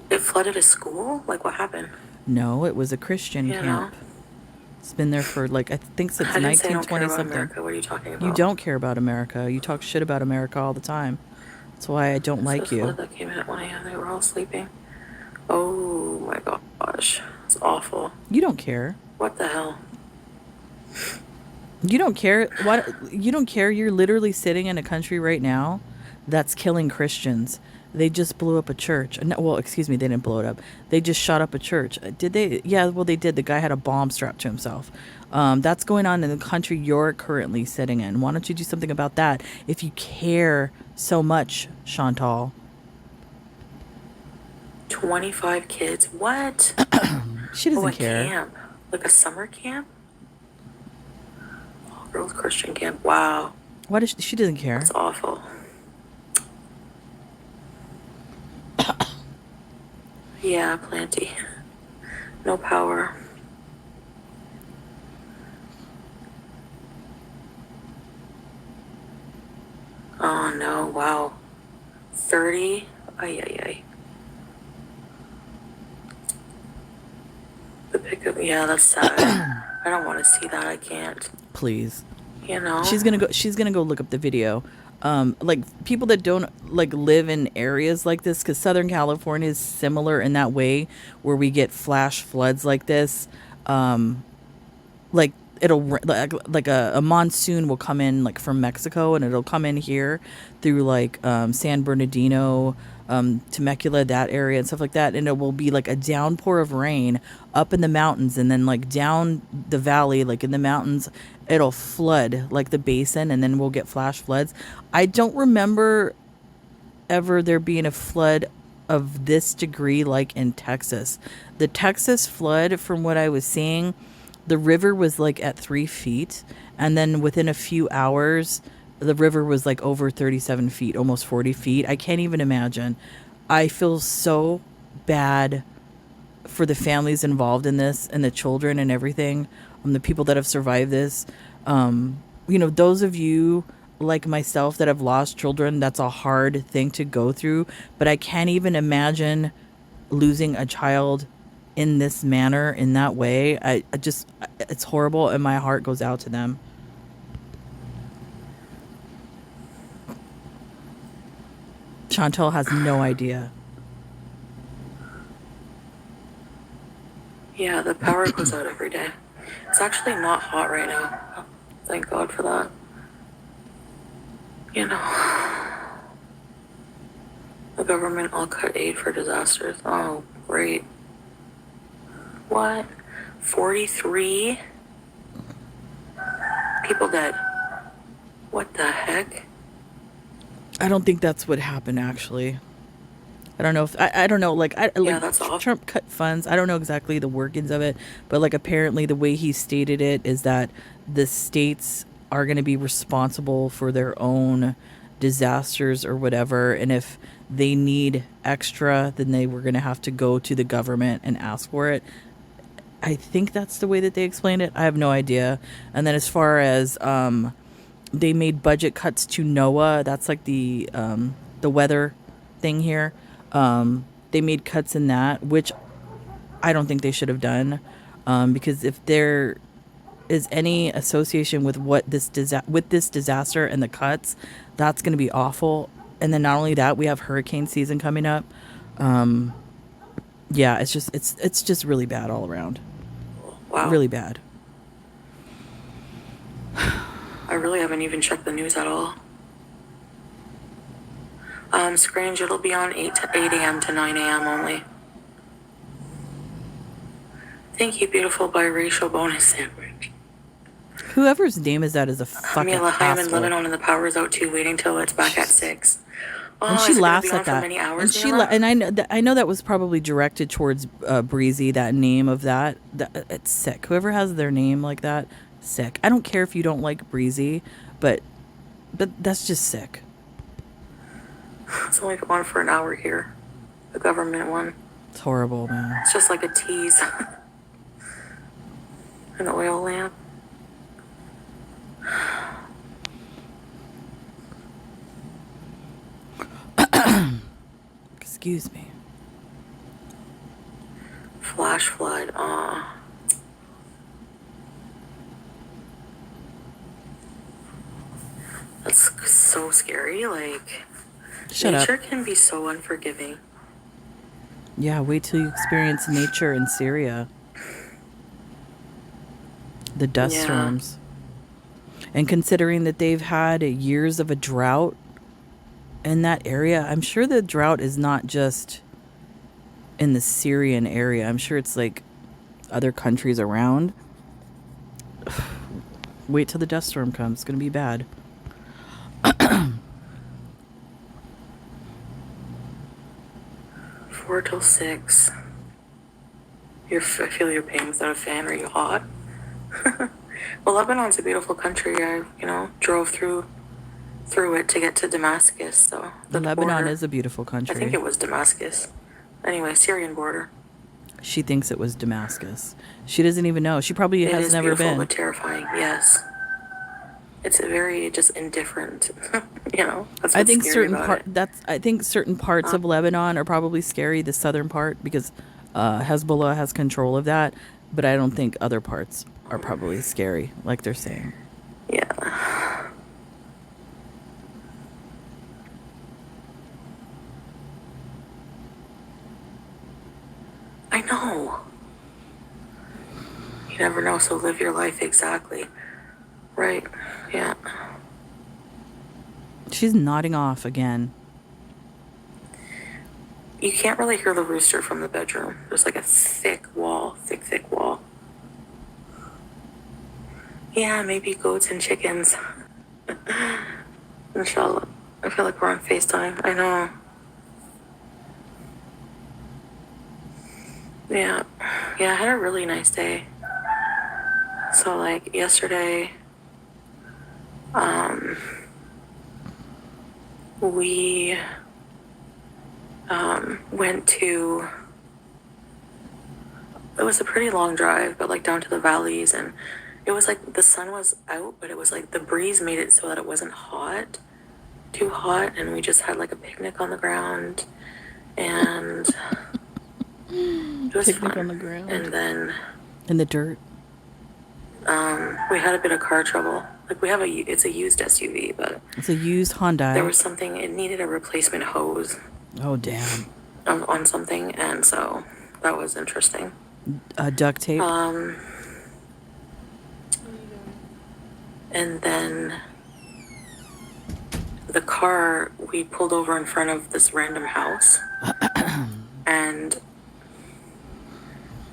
It flooded a school? Like, what happened? No, it was a Christian You know? camp. It's been there for I think since I didn't say I don't care 1920 about something. America. What are you talking about? You don't care about America. You talk shit about America all the time. That's why I don't like The you. flood that came in at 1 a.m. They were all sleeping. Oh my gosh. It's awful. You don't care. What the hell? You don't care. What? You don't care. You're literally sitting in a country right now that's killing Christians. They just blew up a church. No, well, excuse me, they didn't blow it up. They just shot up a church. Did they? Yeah, well, they did. The guy had a bomb strapped to himself. That's going on in the country you're currently sitting in. Why don't you do something about that if you care so much, Chantal? 25 kids? What? She doesn't a care. camp. Like a summer camp? All girls Christian camp. Wow. Why does she doesn't care? That's awful. Yeah, plenty. No power. Oh no, wow. 30? Ay, ay, ay. The pickup, yeah, that's sad. I don't want to see that. I can't. Please. You know? She's gonna go look up the video. like people that don't like live in areas like this, because Southern California is similar in that way, where we get flash floods like this. Like like a monsoon will come in like from Mexico, and it'll come in here through like San Bernardino, Temecula, that area and stuff like that, and it will be like a downpour of rain up in the mountains, and then like down the valley, like in the mountains, it'll flood like the basin, and then we'll get flash floods. I don't remember ever there being a flood of this degree like in Texas. The Texas flood, from what I was seeing, the river was like at 3 feet, and then within a few hours, the river was like over 37 feet, almost 40 feet. I can't even imagine. I feel so bad for the families involved in this and the children and everything, the people that have survived this. Those of you like myself that have lost children, that's a hard thing to go through, but I can't even imagine losing a child in this manner, in that way. I just, it's horrible, and my heart goes out to them. Chantel has no idea. Yeah, the power goes out every day. It's actually not hot right now. Thank God for that. You know, the government all cut aid for disasters. Oh, great. What? 43 people dead. What the heck? I don't think that's what happened, actually. I don't know if I don't know, like That's awful. Trump cut funds. I don't know exactly the workings of it, but like apparently the way he stated it is that the states are going to be responsible for their own disasters or whatever, and if they need extra, then they were going to have to go to the government and ask for it. I think that's the way that they explained it. I have no idea. And then as far as they made budget cuts to NOAA, that's like the weather thing here. They made cuts in that, which I don't think they should have done, because if there is any association with what with this disaster and the cuts, that's going to be awful. And then not only that, we have hurricane season coming up. Yeah, it's just really bad all around. Wow. Really bad. I really haven't even checked the news at all. Scrange, it'll be on 8 a.m. to 9 a.m. only. Thank you, beautiful biracial bonus sandwich. Whoever's name is that is a fucking Mila, I'm in asshole. Lebanon and the power's out too, waiting till it's back at 6. Oh, And she is it gonna laughs be on at for that. many hours, And she Mila? and I know that was probably directed towards Breezy. That name of that, it's sick. Whoever has their name like that, sick. I don't care if you don't like Breezy, but that's just sick. It's only on for an hour here. The government one. It's horrible, man. It's just like a tease. An oil lamp. Excuse me. Flash flood. That's so scary. Like, Shut nature up. can be so unforgiving. Yeah, wait till you experience nature in Syria. The dust Yeah. storms. And considering that they've had years of a drought in that area, I'm sure the drought is not just in the Syrian area. I'm sure it's like other countries around. Wait till the dust storm comes. It's going to be bad. 4 till 6. I feel your pain without a fan. Are you hot? Well, Lebanon's a beautiful country. I, drove through it to get to Damascus. So Lebanon border. is a beautiful I country. think it was Damascus. Anyway, Syrian border. She thinks it was Damascus. She doesn't even know. She probably It has is never beautiful, been. but terrifying. Yes. It's a very just indifferent. That's I what's think scary about it. I think certain parts of Lebanon are probably scary, the southern part, because Hezbollah has control of that, but I don't think other parts are probably scary, like they're saying. Yeah. never know, so live your life exactly. Right. Yeah. She's nodding off again. You can't really hear the rooster from the bedroom. There's like a thick wall, thick wall. Yeah, maybe goats and chickens. Inshallah. I feel like we're on FaceTime. I know. Yeah. Yeah, I had a really nice day. So like yesterday, we went to, it was a pretty long drive, but like down to the valleys, and it was like the sun was out, but it was like the breeze made it so that it wasn't too hot, and we just had like a picnic on the ground, and it was Picnic fun. on the ground. And then In the dirt. we had a bit of car trouble. Like it's a used SUV, but It's a used Hyundai. there was something, it needed a replacement hose Oh, damn. on something, and so that was interesting. Duct tape. And then the car, we pulled over in front of this random house, and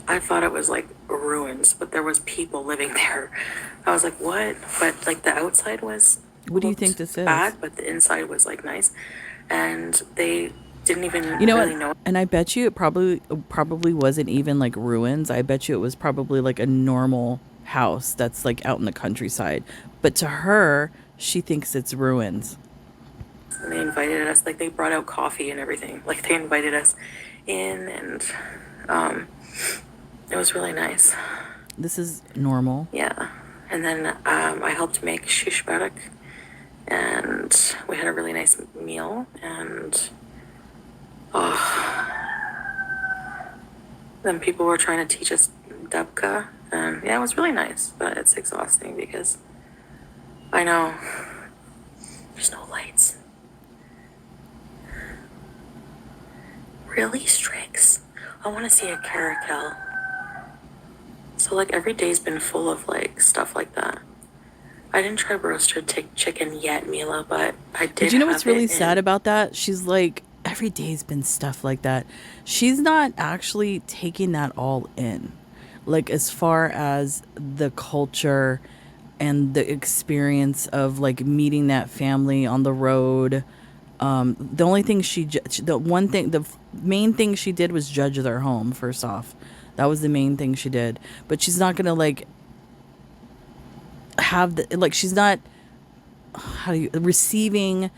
I thought it was like ruins, but there was people living there. I was like, what? But like the outside was What do you think this is? bad, but the inside was like nice, and they didn't even You know really what? know. And I bet you it probably wasn't even like ruins. I bet you it was probably like a normal house that's like out in the countryside. But to her, she thinks it's ruins. And they invited us, like they brought out coffee and everything. Like they invited us in, and it was really nice. This is normal. Yeah. And then I helped make shish barak, and we had a really nice meal, and then people were trying to teach us dabka, and yeah, it was really nice, but it's exhausting because I know there's no lights. Really, Strix? I want to see a caracal. So like every day's been full of like stuff like that. I didn't try roasted chicken yet, Mila, but I did. But you know what's have really it sad about that? She's like, every day's been stuff like that. She's not actually taking that all in. Like, as far as the culture and the experience of like meeting that family on the road. The only thing the main thing she did was judge their home, first off. That was the main thing she did. But she's not going to like she's not receiving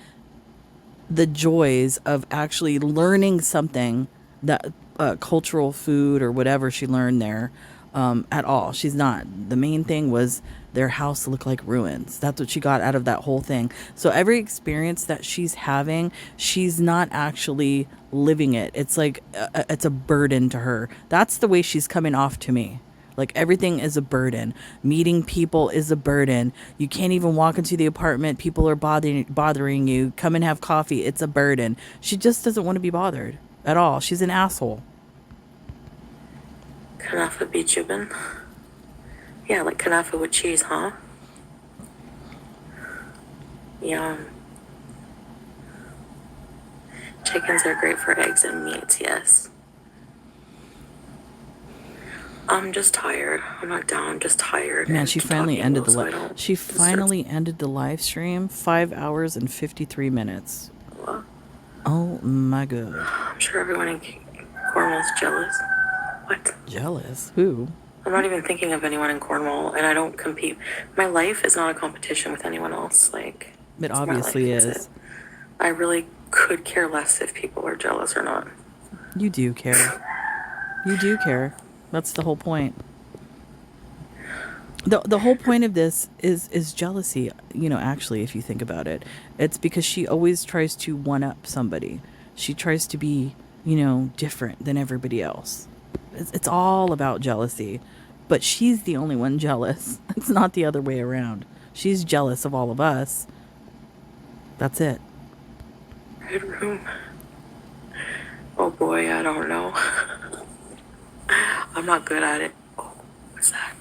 the joys of actually learning something, that cultural food or whatever she learned there, at all. She's not. The main thing was their house looked like ruins. That's what she got out of that whole thing. So every experience that she's having, she's not actually living it. It's like it's a burden to her. That's the way she's coming off to me. Like, everything is a burden. Meeting people is a burden. You can't even walk into the apartment. People are bothering you. Come and have coffee. It's a burden. She just doesn't want to be bothered at all. She's an asshole. Kanafa bijubin. Yeah, like kanafa with cheese, huh? Yum. Chickens are great for eggs and meats, yes. I'm just tired. I'm not down. I'm just tired. Man, and she finally talking ended low, the so I live. don't She disturb finally ended the live stream. 5 hours and 53 minutes. people. Oh my god. I'm sure everyone in Cornwall's jealous. What? Jealous? Who? I'm not even thinking of anyone in Cornwall, and I don't compete. My life is not a competition with anyone else. Like, It it's my obviously life, that's is. it. I really could care less if people are jealous or not. You do care. You do care. That's the whole point. The whole point of this is jealousy, actually, if you think about it. It's because she always tries to one up somebody. She tries to be, different than everybody else. It's all about jealousy. But she's the only one jealous. It's not the other way around. She's jealous of all of us. That's it. Red room. Oh boy, I don't know. I'm not good at it. Oh, what's that?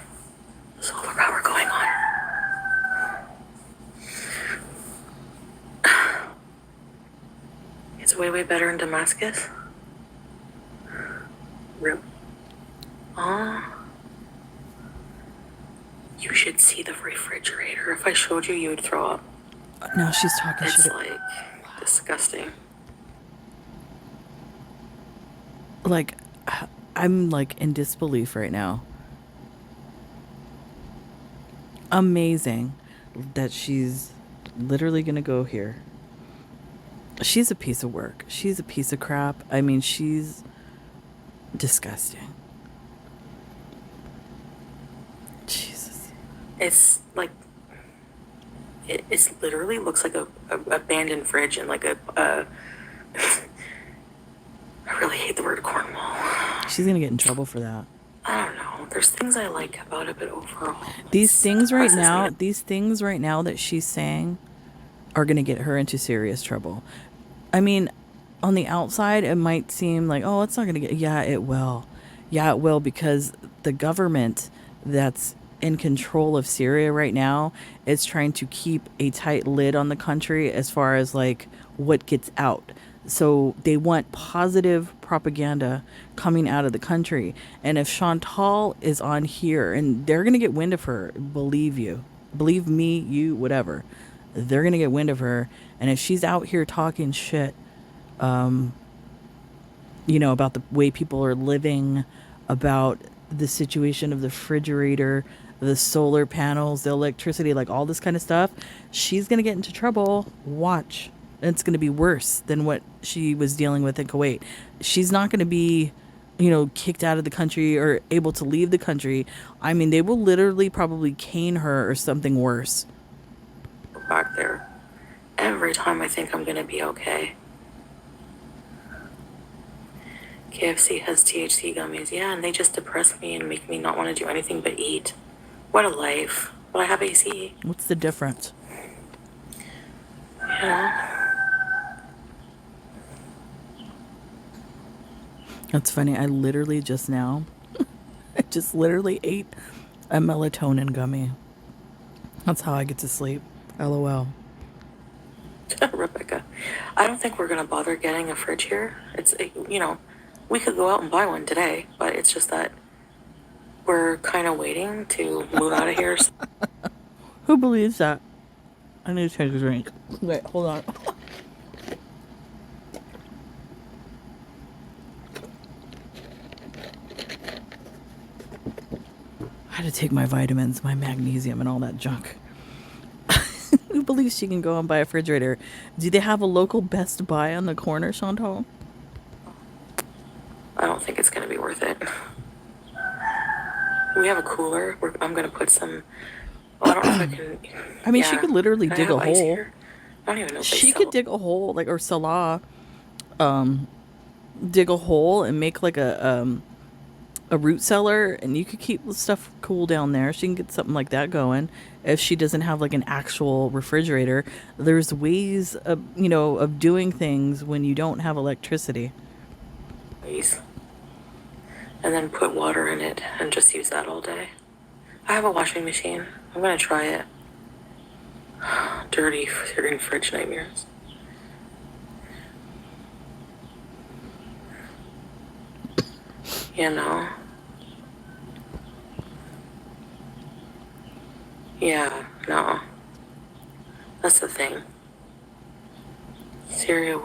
way, way better in Damascus? Really? You should see the refrigerator. If I showed you, you would throw up. Now she's talking It's shit. like disgusting. Like, I'm like in disbelief right now. Amazing that she's literally gonna go here. She's a piece of work. She's a piece of crap. I mean, she's disgusting. Jesus. It's like it's literally looks like a abandoned fridge and like a I really hate the word cornwall. She's gonna get in trouble for that. I don't know. There's things I like about it, but overall, These things right depresses now, me. these things right now that she's saying are gonna get her into serious trouble. I mean, on the outside, it might seem like, oh, it's not gonna get. Yeah, it will. Yeah, it will, because the government that's in control of Syria right now is trying to keep a tight lid on the country as far as like what gets out. So they want positive propaganda coming out of the country. And if Chantal is on here, and they're going to get wind of her, believe you, believe me, you, whatever, they're going to get wind of her. And if she's out here talking shit, about the way people are living, about the situation of the refrigerator, the solar panels, the electricity, like all this kind of stuff, she's going to get into trouble. Watch. And it's going to be worse than what she was dealing with in Kuwait. She's not going to be, kicked out of the country or able to leave the country. I mean, they will literally probably cane her or something worse. Back there. Every time I think I'm gonna be okay. KFC has THC gummies, yeah, and they just depress me and make me not want to do anything but eat. What a life. But I have AC. What's the difference? That's funny. I literally just now, I just literally ate a melatonin gummy. That's how I get to sleep. LOL. Rebecca, I don't think we're gonna bother getting a fridge here. We could go out and buy one today, but it's just that we're kind of waiting to move out of here. Who believes that? I need to take a drink. Wait, hold on. I had to take my vitamins, my magnesium, and all that junk. Who believes she can go and buy a refrigerator? Do they have a local Best Buy on the corner, Chantal? I don't think it's gonna be worth it. We have a cooler. I'm gonna put some. Oh, I don't know if I can. I mean, she could literally Can I dig a have ice hole. here? I don't even know if they She sell. could dig a hole, like, or Salah, dig a hole and make like a root cellar, and you could keep the stuff cool down there. She can get something like that going. If she doesn't have like an actual refrigerator, there's ways of doing things when you don't have electricity. Please. And then put water in it and just use that all day. I have a washing machine. I'm gonna try it. Dirty fridge nightmares. You know. Yeah, no. That's the thing. Syria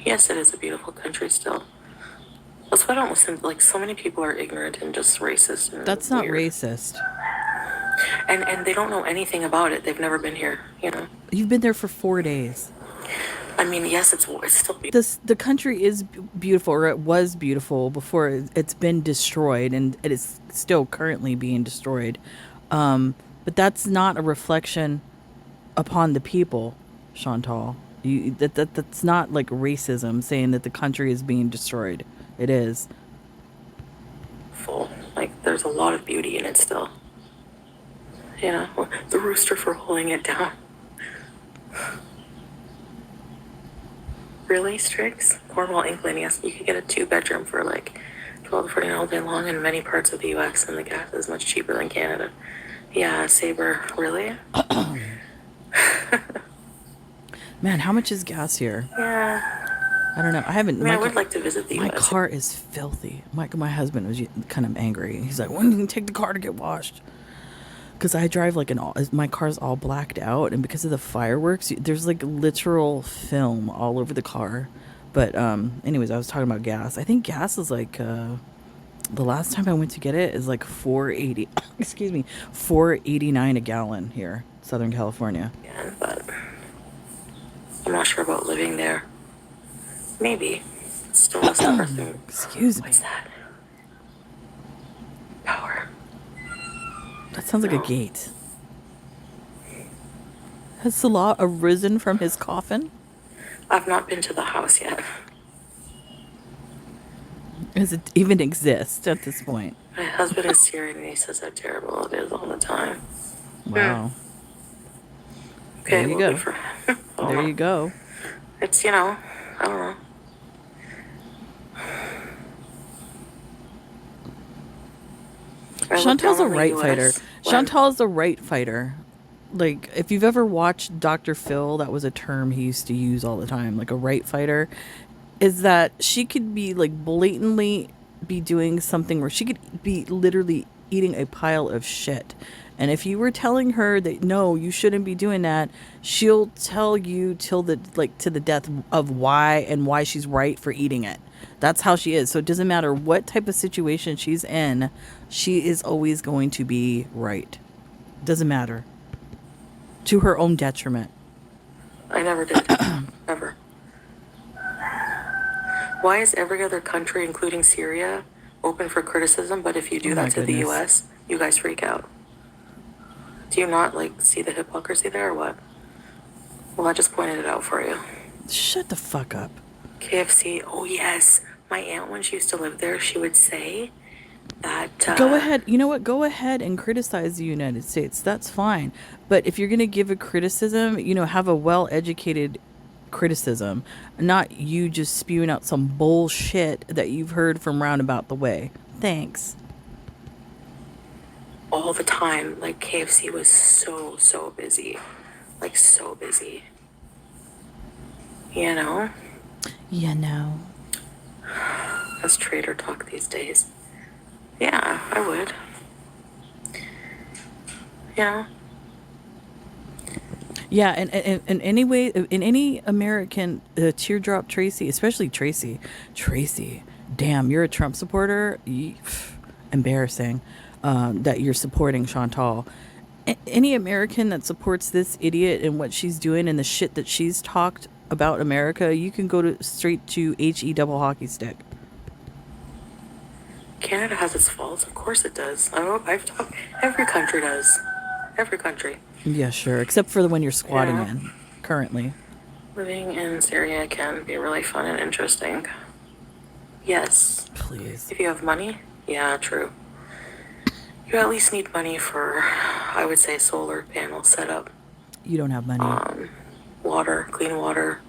yes, it is a beautiful country still. That's why I don't listen. Like, so many people are ignorant and just racist. And That's not weird. racist. And they don't know anything about it. They've never been here, You've been there for 4 days. I mean, yes, it's still beautiful. The country is beautiful, or it was beautiful before it's been destroyed, and it is still currently being destroyed. But that's not a reflection upon the people, Chantal. That's not like racism saying that the country is being destroyed. It is. Full. Like, there's a lot of beauty in it still. The rooster for holding it down. Really, Strix? Cornwall, England, yes. You could get a 2-bedroom for like $12 to $14 all day long in many parts of the US, and the gas is much cheaper than Canada. Yeah, Sabre, really? Man, how much is gas here? Yeah. I don't know. I haven't. I mean, I would like to visit the My U.S. car is filthy. My husband was kind of angry. He's like, "When do you take the car to get washed?" Because I drive like my car's all blacked out, and because of the fireworks, there's like literal film all over the car. But anyways, I was talking about gas. I think gas is like the last time I went to get it is like 480. Excuse me, 489 a gallon here, Southern California. again, but I'm not sure about living there. Maybe. It's still a separate thing. Excuse me. What's that? Power. That sounds like No. a gate. Has Salah arisen from his coffin? I've not been to the house yet. Does it even exist at this point? My husband is Syrian and he says how terrible it is all the time. Wow. Okay, There you well, go. good for him. There you go. It's, I don't know. I looked Chantal's down a on the right US fighter. when- Chantal's a right fighter. Like, if you've ever watched Dr. Phil, that was a term he used to use all the time. Like, a right fighter is that she could be, like, blatantly be doing something where she could be literally eating a pile of shit. And if you were telling her that, no, you shouldn't be doing that, she'll tell you to the death of why she's right for eating it. That's how she is. So it doesn't matter what type of situation she's in, she is always going to be right. Doesn't matter. To her own detriment. I never did. Ever. Why is every other country, including Syria, open for criticism, but if you do Oh my that to the goodness. US, you guys freak out? Do you not, see the hypocrisy there or what? Well, I just pointed it out for you. Shut the fuck up. KFC, oh yes. My aunt, when she used to live there, she would say that... Go ahead. You know what? Go ahead and criticize the United States. That's fine. But if you're going to give a criticism, have a well-educated criticism, not you just spewing out some bullshit that you've heard from roundabout the way. Thanks. all the time, KFC was so busy. So busy. You know? That's trader talk these days. Yeah, I would. Yeah, and anyway, in any American teardrop Tracy, especially Tracy, damn, you're a Trump supporter. Embarrassing that you're supporting Chantal. Any American that supports this idiot and what she's doing and the shit that she's talked about America, you can go straight to HE double hockey stick. Canada has its faults. Of course it does. I've talked. Every country does. Every country. Yeah, sure. Except for the one you're squatting Yeah. in currently. Living in Syria can be really fun and interesting. Yes. Please. If you have money, yeah, true. You at least need money for, I would say, solar panel setup. You don't have money. Water, clean water.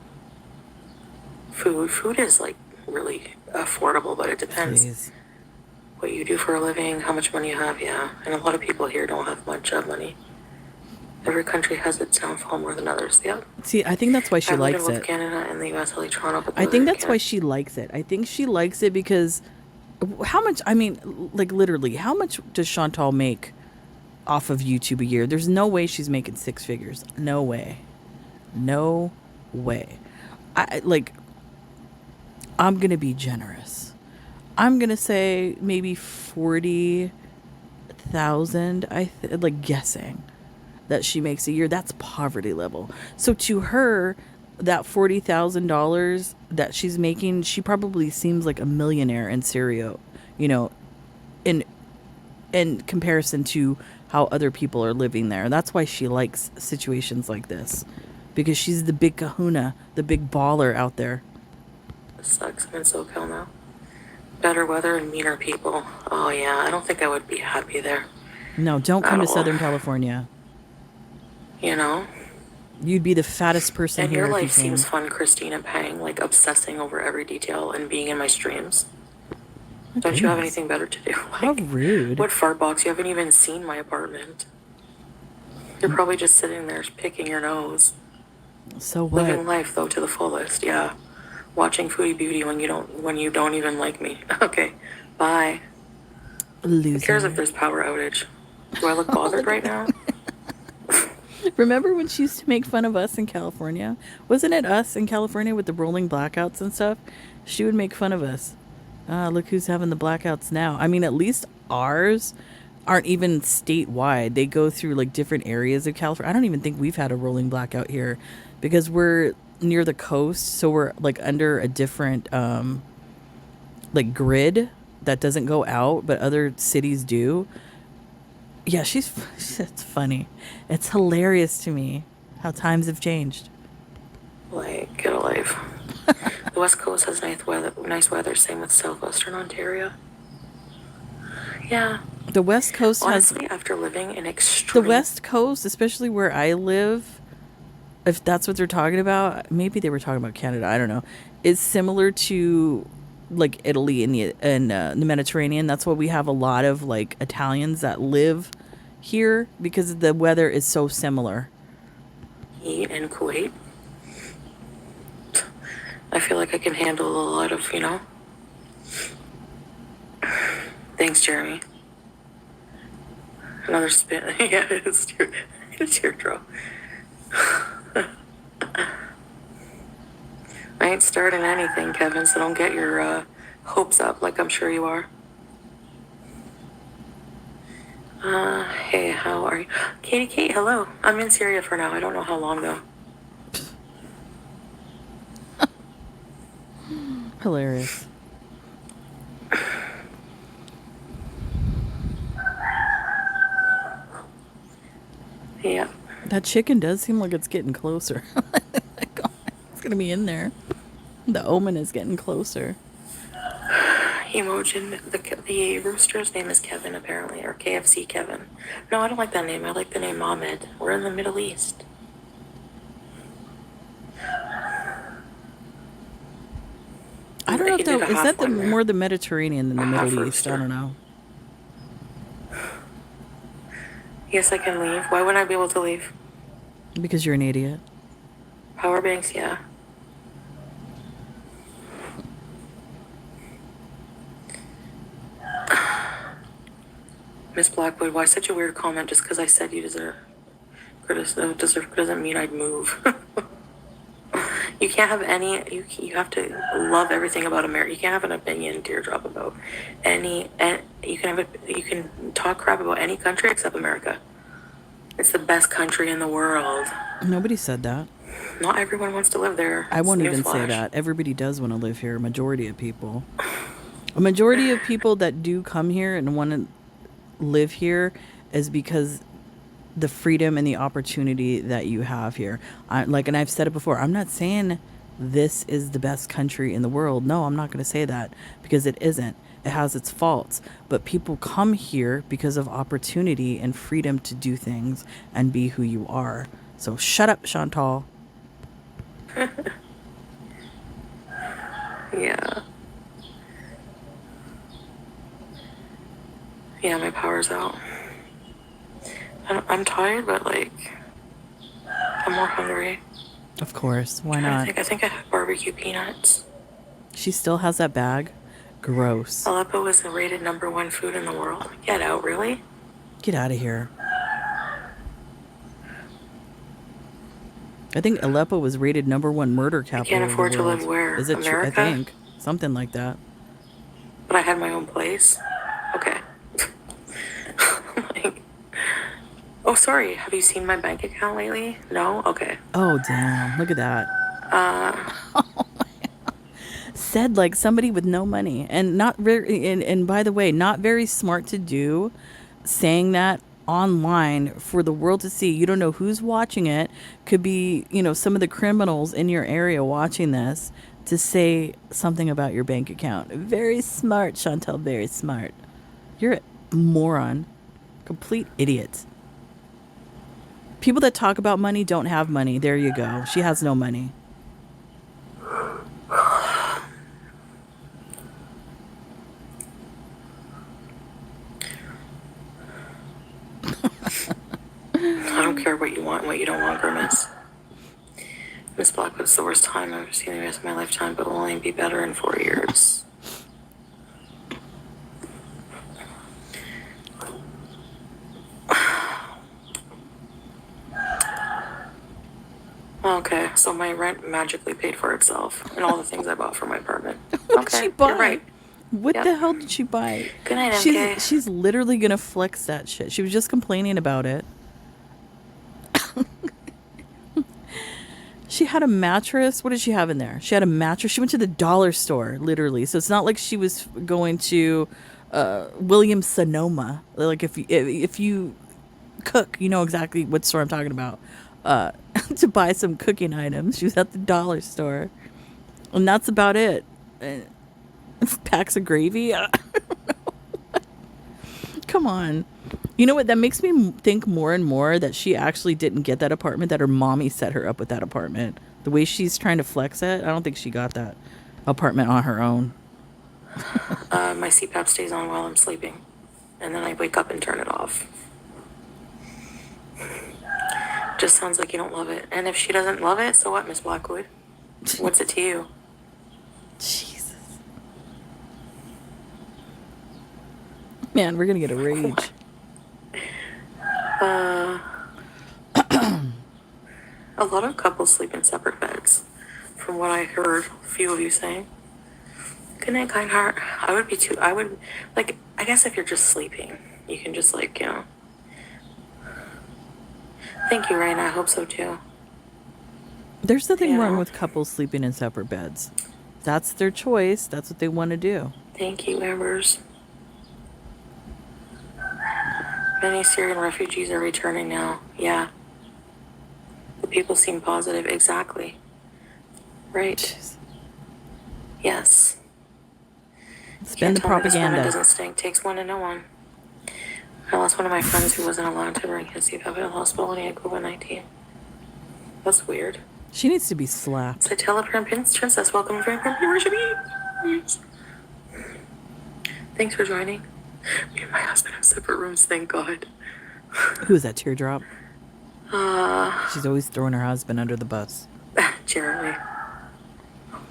Food. Food is really affordable, but it depends Please. what you do for a living, how much money you have, yeah. And a lot of people here don't have much money. Every country has its downfall more than others, yeah. See, I think that's why she I've lived likes in both it. Canada and the US, LA, Toronto. But I think that's why she likes it. I think she likes it because how much, literally, how much does Chantal make off of YouTube a year? There's no way she's making six figures. No way. No way. I'm going to be generous. I'm going to say maybe 40,000, guessing that she makes a year. That's poverty level. So to her, that $40,000 that she's making, she probably seems like a millionaire in Syria, in comparison to how other people are living there. That's why she likes situations like this, because she's the big kahuna, the big baller out there. It sucks. I'm in SoCal now. Better weather and meaner people. Oh yeah, I don't think I would be happy there. No, don't come At to all. Southern California. You'd be the fattest person And here your if you life came. seems fun, Christina Pang, obsessing over every detail and being in my streams. Don't you have Goodness. anything better to do? How rude. What fart box? You haven't even seen my apartment. You're probably just sitting there picking your nose. So Living what? life, though, to the fullest, yeah. watching Foodie Beauty when you don't even like me. Okay, bye. Who cares if Loser. there's power outage? Do I look bothered Look at right that. now? Remember when she used to make fun of us in California? Wasn't it us in California with the rolling blackouts and stuff? She would make fun of us. Look who's having the blackouts now. I mean, at least ours aren't even statewide. They go through like different areas of California. I don't even think we've had a rolling blackout here because we're near the coast, so we're like under a different like grid that doesn't go out, but other cities do. Yeah, it's funny. It's hilarious to me how times have changed. Like, get a life. The West Coast has nice weather. Same with Southwestern Ontario. Yeah. The West Coast has Honestly, after living in the extreme... West Coast, especially where I live, if that's what they're talking about, maybe they were talking about Canada, I don't know, is similar to like Italy and the Mediterranean. That's why we have a lot of like Italians that live here because the weather is so similar. heat in Kuwait, I feel like I can handle a lot of, Thanks, Jeremy. Another spin. Yeah, it's teardrop. I ain't starting anything, Kevin, so don't get your hopes up like I'm sure you are. Hey, how are you? Katie Kate, hello. I'm in Syria for now. I don't know how long, though. Hilarious. Yeah. That chicken does seem like it's getting closer. Like, oh, it's going to be in there. The omen is getting closer. Emojin, the rooster's name is Kevin, apparently, or KFC Kevin. No, I don't like that name. I like the name Mohammed. We're in the Middle East. I don't know if that is that the there. more the Mediterranean than the Half Middle East. I rooster. don't know. Yes, I can leave. Why wouldn't I be able to leave? Because you're an idiot. Power banks, yeah. Miss Blackwood, why such a weird comment just because I said you deserve criticism doesn't mean I'd move. You can't have any, you have to love everything about America. You can't have an opinion, teardrop, about any, and you can talk crap about any country except America. It's the best country in the world. Nobody said that. Not everyone wants to live there. I won't even say Newsflash. that. Everybody does want to live here. A majority of people. A majority of people that do come here and want to live here is because the freedom and the opportunity that you have here. And I've said it before, I'm not saying this is the best country in the world. No, I'm not going to say that because it isn't. It has its faults. But people come here because of opportunity and freedom to do things and be who you are. So shut up, Chantal. Yeah. Yeah, my power's out. I'm tired, but I'm more hungry. Of course. Why I not? think I have barbecue peanuts. She still has that bag. Gross. Aleppo was rated #1 food in the world. Get out, really? Get out of here. I think Aleppo was rated #1 murder capital. can't afford of to the world. live where? Is it true? I America? think something like that. But I had my own place. Okay. Oh, sorry. Have you seen my bank account lately? No? Okay. Oh damn! Look at that. Said like somebody with no money and not very. And by the way, not very smart to do. Saying that online for the world to see. You don't know who's watching it. Could be some of the criminals in your area watching this to say something about your bank account. Very smart, Chantel. Very smart. You're a moron. Complete idiot. People that talk about money don't have money. There you go. She has no money. I don't care what you want and what you don't want, Grimace. Miss Blackwood, it's the worst time I've ever seen the rest of my lifetime, but will only be better in 4 years. Okay, so my rent magically paid for itself and all the things I bought for my apartment. What did she buy? You're right. What Yep. the hell did she buy? Good night, MK. She's literally gonna flex that shit. She was just complaining about it. She had a mattress. What did she have in there? She had a mattress. She went to the dollar store, literally. So it's not like she was going to Williams Sonoma. Like if you cook, you know exactly what store I'm talking about. To buy some cooking items, she was at the dollar store, and that's about it. Packs of gravy. Come on. You know what? That makes me think more and more that she actually didn't get that apartment, that her mommy set her up with that apartment. The way she's trying to flex it, I don't think she got that apartment on her own. My CPAP stays on while I'm sleeping, and then I wake up and turn it off. Just sounds like you don't love it. And if she doesn't love it, so what, Miss Blackwood? What's it to you? Jesus. Man, we're going to get a rage. A lot of couples sleep in separate beds, from what I heard a few of you saying. Good night, kind heart. I guess if you're just sleeping, you can just Thank you, Raina. I hope so too. There's nothing Yeah. wrong with couples sleeping in separate beds. That's their choice. That's what they want to do. Thank you, Ambers. Many Syrian refugees are returning now. Yeah. The people seem positive. Exactly. Right. Jeez. Yes. Spend the Can't tell me this one propaganda. doesn't stink. Takes one to know one. I lost one of my friends who wasn't allowed to bring his CPAP to the hospital when he had COVID-19. That's weird. She needs to be slapped. So tell a princess, welcome to your worship. Yes. Thanks for joining. Me and my husband have separate rooms, thank God. Who's that teardrop? She's always throwing her husband under the bus. Jeremy.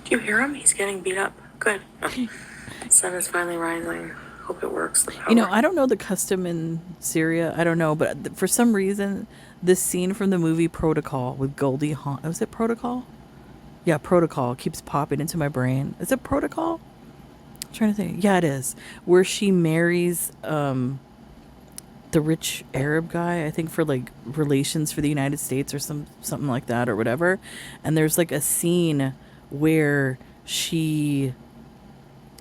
Do you hear him? He's getting beat up. Good. Sun is finally rising. Hope it works. You know, I don't know the custom in Syria. I don't know, but for some reason, this scene from the movie Protocol with Goldie Hawn. Was it Protocol? Yeah, Protocol keeps popping into my brain. Is it Protocol? I'm trying to think. Yeah, it is. Where she marries the rich Arab guy, I think, for like relations for the United States or something like that or whatever. And there's like a scene where she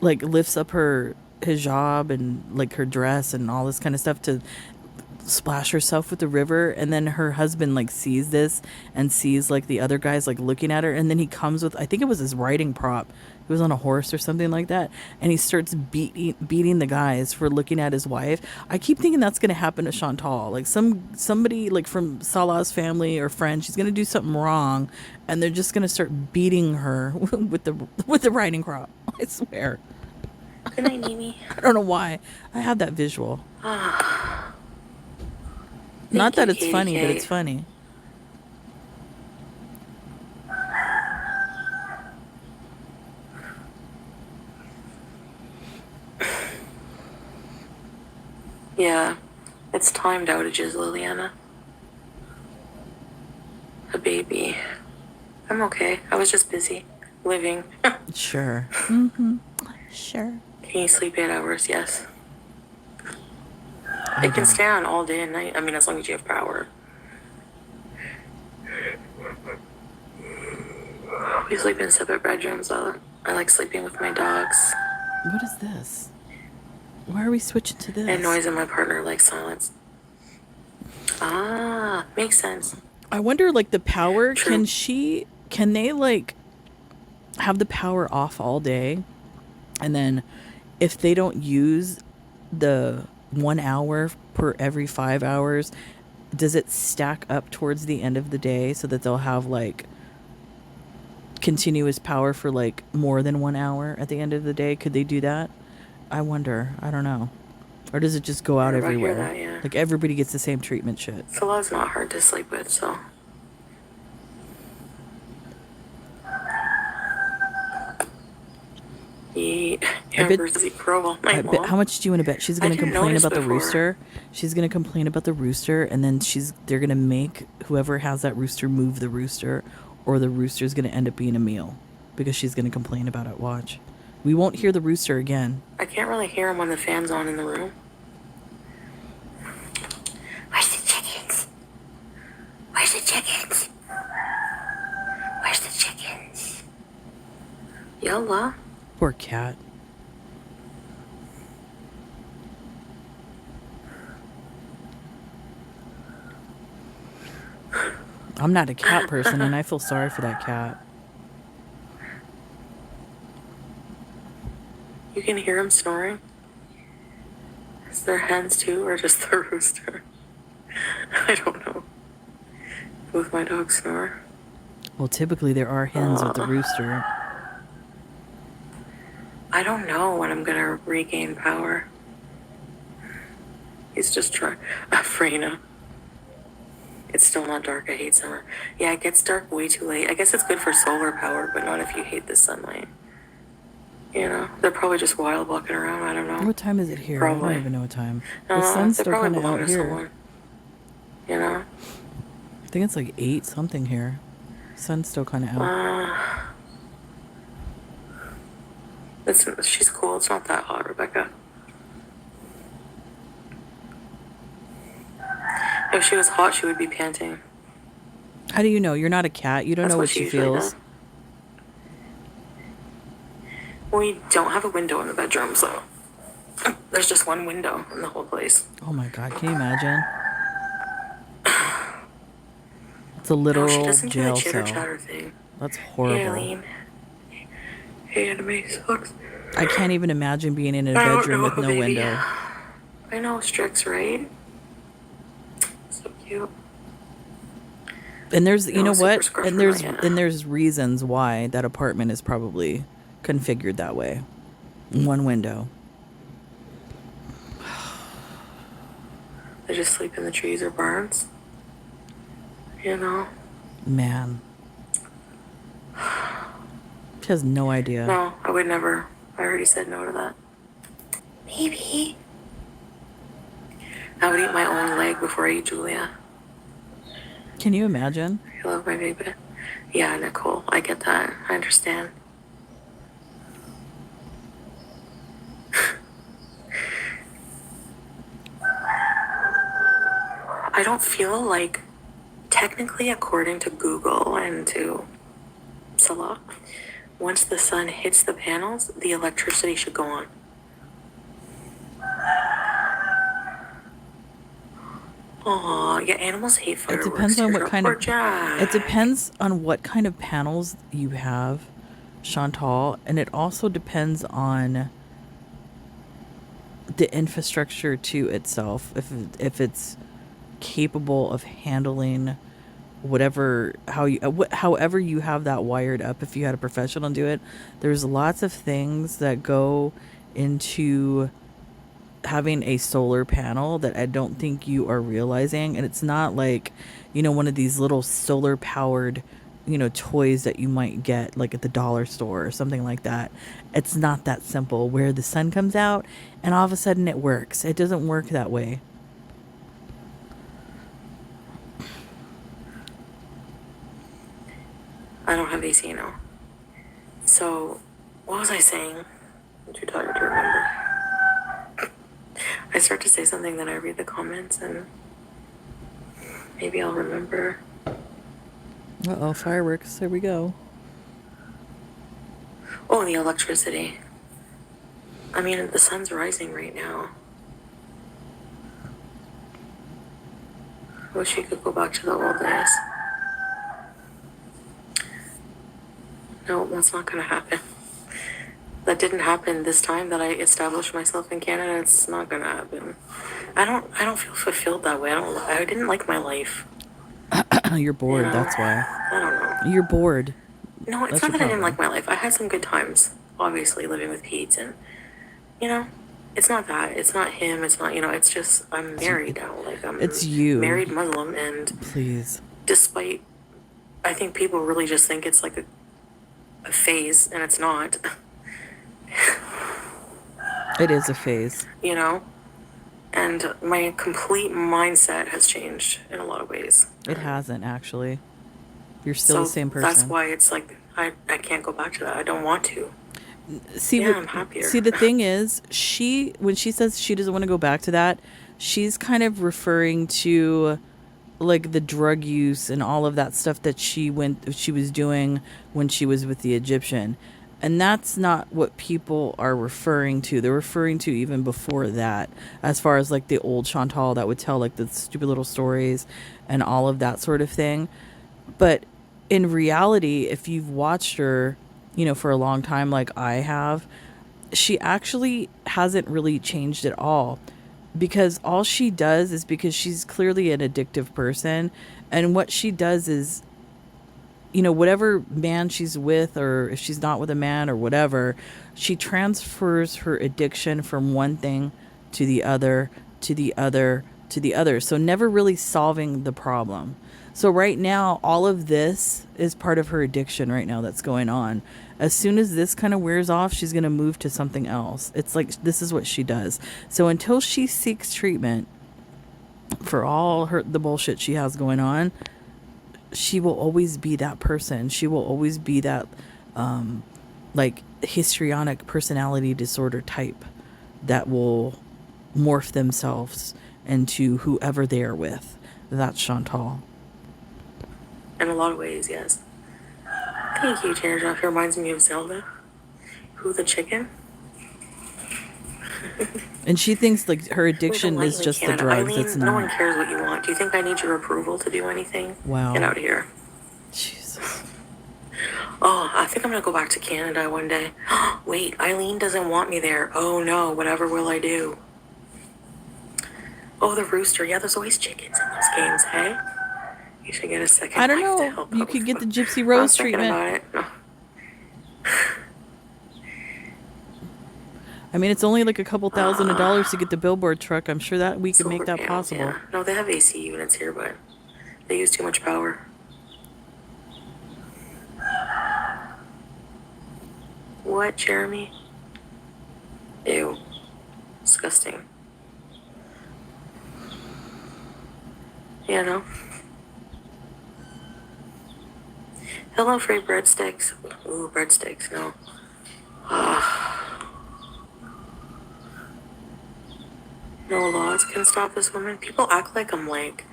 like lifts up her hijab and like her dress and all this kind of stuff to splash herself with the river, and then her husband like sees this and sees like the other guys like looking at her, and then he comes with, I think it was his riding prop, he was on a horse or something like that, and he starts beating the guys for looking at his wife. I keep thinking that's going to happen to Chantal, like somebody like from Salah's family or friend, she's going to do something wrong and they're just going to start beating her with the riding crop. I swear. Good night, Mimi. I don't know why I have that visual. Not that it's funny, but it's funny. Yeah, it's timed outages, Liliana. A baby. I'm okay. I was just busy living. Sure. Mm-hmm. Sure. Can you sleep 8 hours? Yes. It can stay on all day and night. I mean, as long as you have power. We sleep in separate bedrooms. I like sleeping with my dogs. What is this? Why are we switching to this? And noise, and my partner likes silence. Ah, makes sense. I wonder, like, the power, True. can they, like, have the power off all day? And then if they don't use the 1 hour per every 5 hours, does it stack up towards the end of the day so that they'll have, like, continuous power for, like, more than 1 hour at the end of the day? Could they do that? I wonder. I don't know. Or does it just go out I hear everywhere? that, yeah. Like, everybody gets the same treatment shit. Salah's not hard to sleep with, so. I bet. Does he crow all night I bet. How long? much do you want to bet she's I going to didn't complain notice about the before. rooster? She's going to complain about the rooster, and then they're going to make whoever has that rooster move the rooster, or the rooster's going to end up being a meal because she's going to complain about it. Watch. We won't hear the rooster again. I can't really hear him when the fan's on in the room. Where's the chickens? Where's the chickens? Where's the chickens? Yalla. Poor cat. I'm not a cat person, and I feel sorry for that cat. You can hear him snoring? Is there hens too, or just the rooster? I don't know. Both my dogs snore. Well, typically there are hens with the rooster. I don't know when I'm gonna regain power. He's just trying. Freyna. It's still not dark. I hate summer. Yeah, it gets dark way too late. I guess it's good for solar power, but not if you hate the sunlight. You know, they're probably just wild walking around. I don't know. What time is it here? Probably. I don't even know what time. No, The sun's they still probably kind of belong out to here. someone. You know? I think it's like 8 something here. Sun's still kind of out. She's cool. It's not that hot, Rebecca. If she was hot, she would be panting. How do you know? You're not a cat. You don't That's know what what she she usually feels. does. We don't have a window in the bedroom, so there's just one window in the whole place. Oh my God, can you imagine? It's a No, she literal doesn't do the jail chitter cell. chatter thing. That's Hey, horrible. Eileen. Hey, anime sucks. I can't even imagine being in a I don't bedroom know, with no baby. window. I know, Strix, right? So cute. And there's, you No, know super what? scruff And for there's Maya. and there's reasons why that apartment is probably configured that way. One window. They just sleep in the trees or barns. You know? Man. She has no idea. No, I would never. I already said no to that. Maybe. I would eat my own leg before I eat Julia. Can you imagine? I love my baby. Yeah, Nicole, I get that. I understand. I don't feel like, technically, according to Google and to Salah, once the sun hits the panels, the electricity should go on. Aw, yeah, animals hate It fireworks. depends on what Teardrop. kind Poor of Jack. it depends on what kind of panels you have, Chantal, and it also depends on the infrastructure to itself. If it's capable of handling whatever however you have that wired up. If you had a professional do it, there's lots of things that go into having a solar panel that I don't think you are realizing. And it's not like, one of these little solar powered, toys that you might get like at the dollar store or something like that. It's not that simple where the sun comes out and all of a sudden it works. It doesn't work that way. I don't have AC now. So, what was I saying? I'm too tired to remember. I start to say something, then I read the comments, and maybe I'll remember. Uh-oh, fireworks. There we go. Oh, the electricity. I mean, the sun's rising right now. I wish we could go back to the old days. No, that's not gonna happen. That didn't happen this time that I established myself in Canada. It's not gonna happen. I don't feel fulfilled that way. I didn't like my life. You're bored, that's why. I don't know. You're bored. No, it's That's not your that I didn't problem. like my life. I had some good times, obviously, living with Pete. And, it's not that. It's not him. It's not, it's just, I'm married now. Like, I'm It's you. married Muslim. And Please. despite, I think people really just think it's like a phase, and it's not. It is a phase. you know? And my complete mindset has changed in a lot of ways. It hasn't actually. You're still the So same that's person. why it's like, I can't go back to that. I don't want to. See Yeah, what I'm happier. see the thing is, she when she says she doesn't want to go back to that, she's kind of referring to like the drug use and all of that stuff that she was doing when she was with the Egyptian. And that's not what people are referring to. They're referring to even before that, as far as like the old Chantal that would tell like the stupid little stories and all of that sort of thing. But in reality, if you've watched her, for a long time like I have, she actually hasn't really changed at all, because all she does is, because she's clearly an addictive person, and what she does is, whatever man she's with, or if she's not with a man or whatever, she transfers her addiction from one thing to the other, to the other, to the other. So never really solving the problem. So right now, all of this is part of her addiction right now that's going on. As soon as this kind of wears off, she's going to move to something else. It's like this is what she does. So until she seeks treatment for all the bullshit she has going on, she will always be that person. She will always be that like histrionic personality disorder type that will morph themselves into whoever they are with. That's Chantal. In a lot of ways, yes. Thank you, Teardrop. It reminds me of Zelda. Who the chicken? And she thinks like her Wait, the addiction light is in just the Canada. drugs. It's Eileen, no one not. cares what you want. Do you think I need your approval to do anything? Wow. Get out of here. Jesus. Oh, I think I'm gonna go back to Canada one day. Wait, Eileen doesn't want me there. Oh no, whatever will I do? Oh, the rooster. Yeah, there's always chickens in those games, hey? You should get a second I don't wife to know. help You out could with get the them. Gypsy I Rose was thinking treatment. about it. No. I mean, it's only like a couple $1,000s to get the billboard truck. I'm sure that we could make Solar that panels, possible. yeah. No, they have AC units here, but they use too much power. What, Jeremy? Ew. Disgusting. Yeah, no. Hello, free breadsticks. Ooh, breadsticks, no. No laws can stop this woman. People act like I'm like,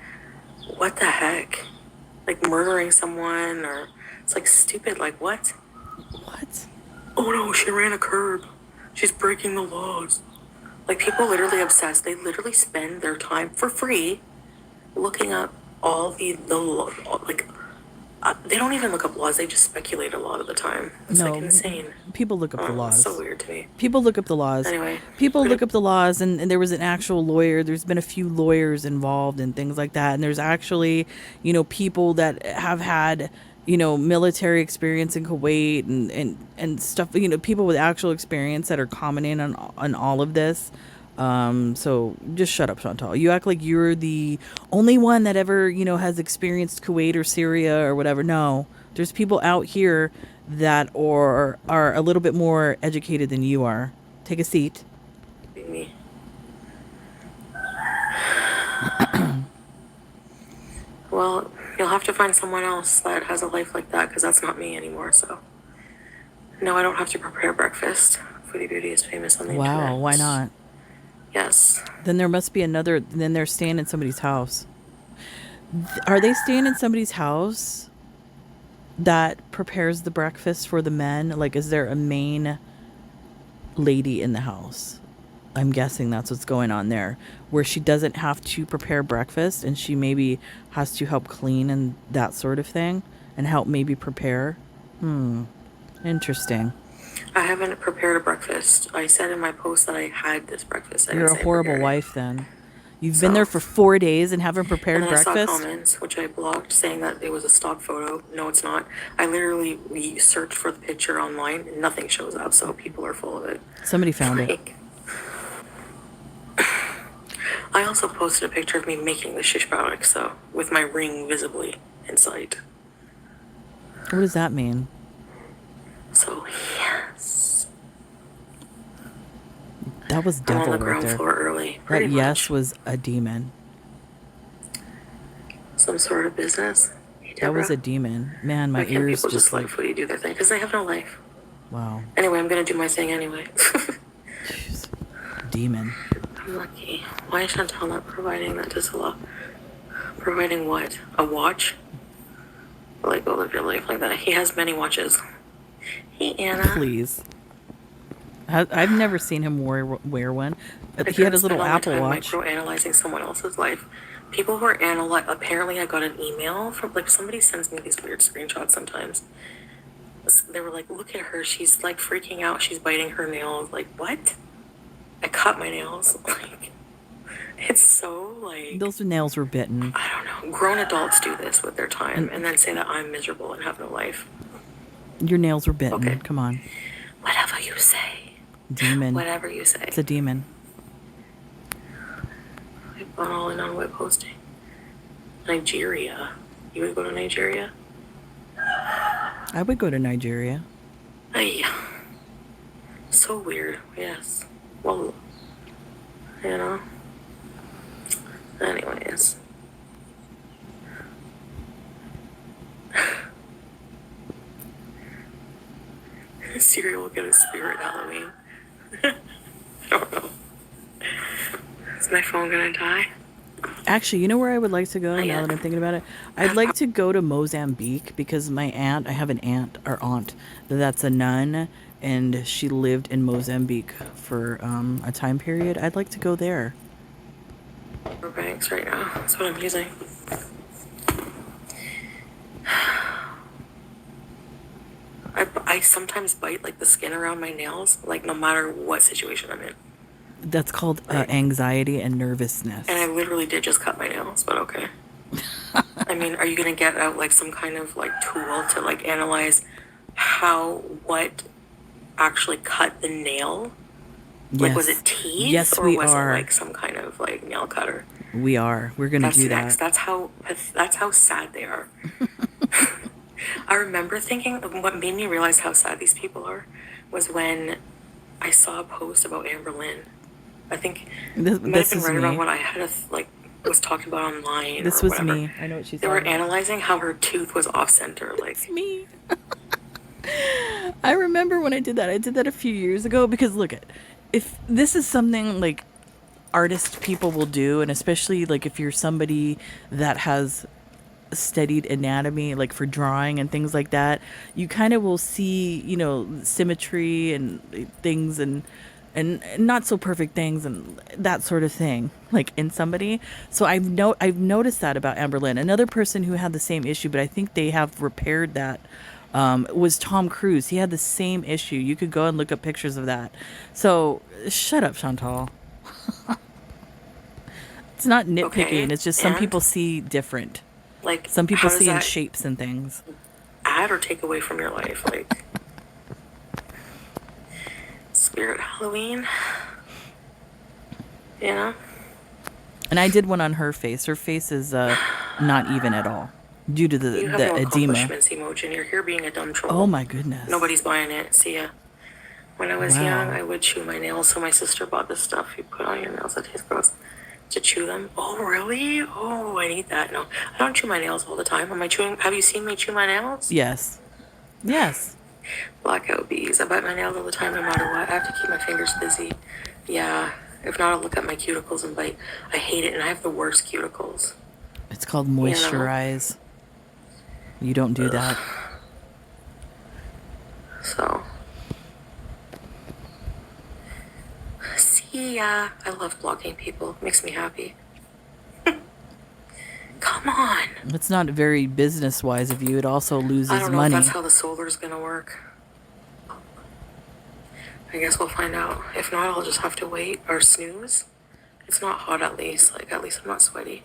what the heck? Like murdering someone, or it's like stupid. Like, what? What? Oh no, she ran a curb. She's breaking the laws. Like, people literally obsessed. They literally spend their time for free looking up all like, they don't even look up laws. They just speculate a lot of the time. It's like No, insane. people look up the It's so laws. weird to me. People look up the laws. Anyway, People look up the laws, and there was an actual lawyer. There's been a few lawyers involved and things like that. And there's actually, people that have had, military experience in Kuwait and stuff, people with actual experience that are commenting on all of this. So just shut up, Chantal. You act like you're the only one that ever, has experienced Kuwait or Syria or whatever. No, there's people out here that are a little bit more educated than you are. Take a seat. me. Well, you'll have to find someone else that has a life like that, because that's not me anymore. So, no, I don't have to prepare breakfast. Foodie Beauty is famous on the internet. Wow, why not? Yes. Then there must be another. Then they're staying in somebody's house. Are they staying in somebody's house that prepares the breakfast for the men? Like, is there a main lady in the house? I'm guessing that's what's going on there, where she doesn't have to prepare breakfast and she maybe has to help clean and that sort of thing and help maybe prepare. Interesting. I haven't prepared a breakfast. I said in my post that I had this breakfast. I You're didn't a say horrible prepared it. wife then. You've been there for 4 days and haven't And prepared then I saw breakfast? comments, which I blocked, saying that it was a stock photo. No, it's not. I literally searched for the picture online and nothing shows up, so people are full of it. Somebody found it. Like, I also posted a picture of me making the shish kebab, so with my ring visibly in sight. What does that mean? So yes. That was I'm on devil the right ground there. floor early, That pretty yes much. was a demon. Some sort of business. Hey, That was Deborah. a demon. Man, my Why can't ears people just just let like, Foodie do their thing? Because they have no life. wow. Anyway, I'm gonna do my thing anyway. Jeez. Demon. I'm lucky. Why is Chantal not providing that to Salah? Providing what? A watch? Like, go live your life like that. He has many watches. Hey, Anna. Please. I've never seen him wear one. I He had couldn't his spend little all my Apple time Watch. micro-analyzing someone else's life. People who are apparently I got an email from, like, somebody sends me these weird screenshots sometimes. They were like, look at her, she's like freaking out, she's biting her nails. Like, what? I cut my nails. Like, it's so like, Those nails were bitten. I don't know. Grown adults do this with their time And and then say that I'm miserable and have no life. your nails were bitten. Okay. Come on. Whatever you say. Demon. Whatever you say. It's a demon. I've gone all in on web hosting. Nigeria. You would go to Nigeria? I would go to Nigeria. Ay. So weird. Yes. Well, you know. Anyways. Syria will get a spirit Halloween. I don't know. Is my phone gonna die? Actually, you know where I would like to go Not now yet. that I'm thinking about it? I'd like to go to Mozambique because I have an aunt that's a nun and she lived in Mozambique for a time period. I'd like to go there. Banks right now. That's what I'm using. I sometimes bite like the skin around my nails, like no matter what situation I'm in. That's called Right. anxiety and nervousness. And I literally did just cut my nails, but okay. I mean, are you gonna get out like some kind of like tool to like analyze what actually cut the nail? Like, was it teeth? Yes, or we was are. it like some kind of like nail cutter? We are. We're gonna That's do next. that. That's how sad they are. I remember thinking what made me realize how sad these people are was when I saw a post about Amber Lynn. I think it might have been right around me. what I had was talking about online. This or was whatever. me. I know what she's They were talking about. analyzing how her tooth was off center. Like, It's me. I remember when I did that. I did that a few years ago because look at if this is something like artist people will do, and especially like if you're somebody that has studied anatomy like for drawing and things like that, you kind of will see, you know, symmetry and things and not so perfect things and that sort of thing like in somebody. So I've noticed that about Amberlynn. Another person who had the same issue, but I think they have repaired that, was Tom Cruise. He had the same issue. You could go and look up pictures of that. So shut up, Chantal. It's not nitpicking. okay, It's just some and people see different. like, Some how people does see in that shapes and things. add or take away from your life? Like, Spirit Halloween, you know? And I did one on her face. Her face is not even at all due to You have the no edema. accomplishments emoji, and you're here being a dumb troll. Oh my goodness. Nobody's buying it. See ya. When I was Wow. young, I would chew my nails, so my sister bought this stuff you put on your nails that tastes gross to chew them. Oh, really? Oh, I need that. No, I don't chew my nails all the time. Am I chewing? Have you seen me chew my nails? Yes. Yes. Blackout bees. I bite my nails all the time no matter what. I have to keep my fingers busy. Yeah. If not, I'll look at my cuticles and bite. I hate it, and I have the worst cuticles. It's called know? moisturize. You don't do that. So. See ya. I love blocking people. Makes me happy. Come on. It's not very business wise of you. It also loses I don't know money. if that's how the solar's gonna work. I guess we'll find out. If not, I'll just have to wait or snooze. It's not hot at least. Like, at least I'm not sweaty.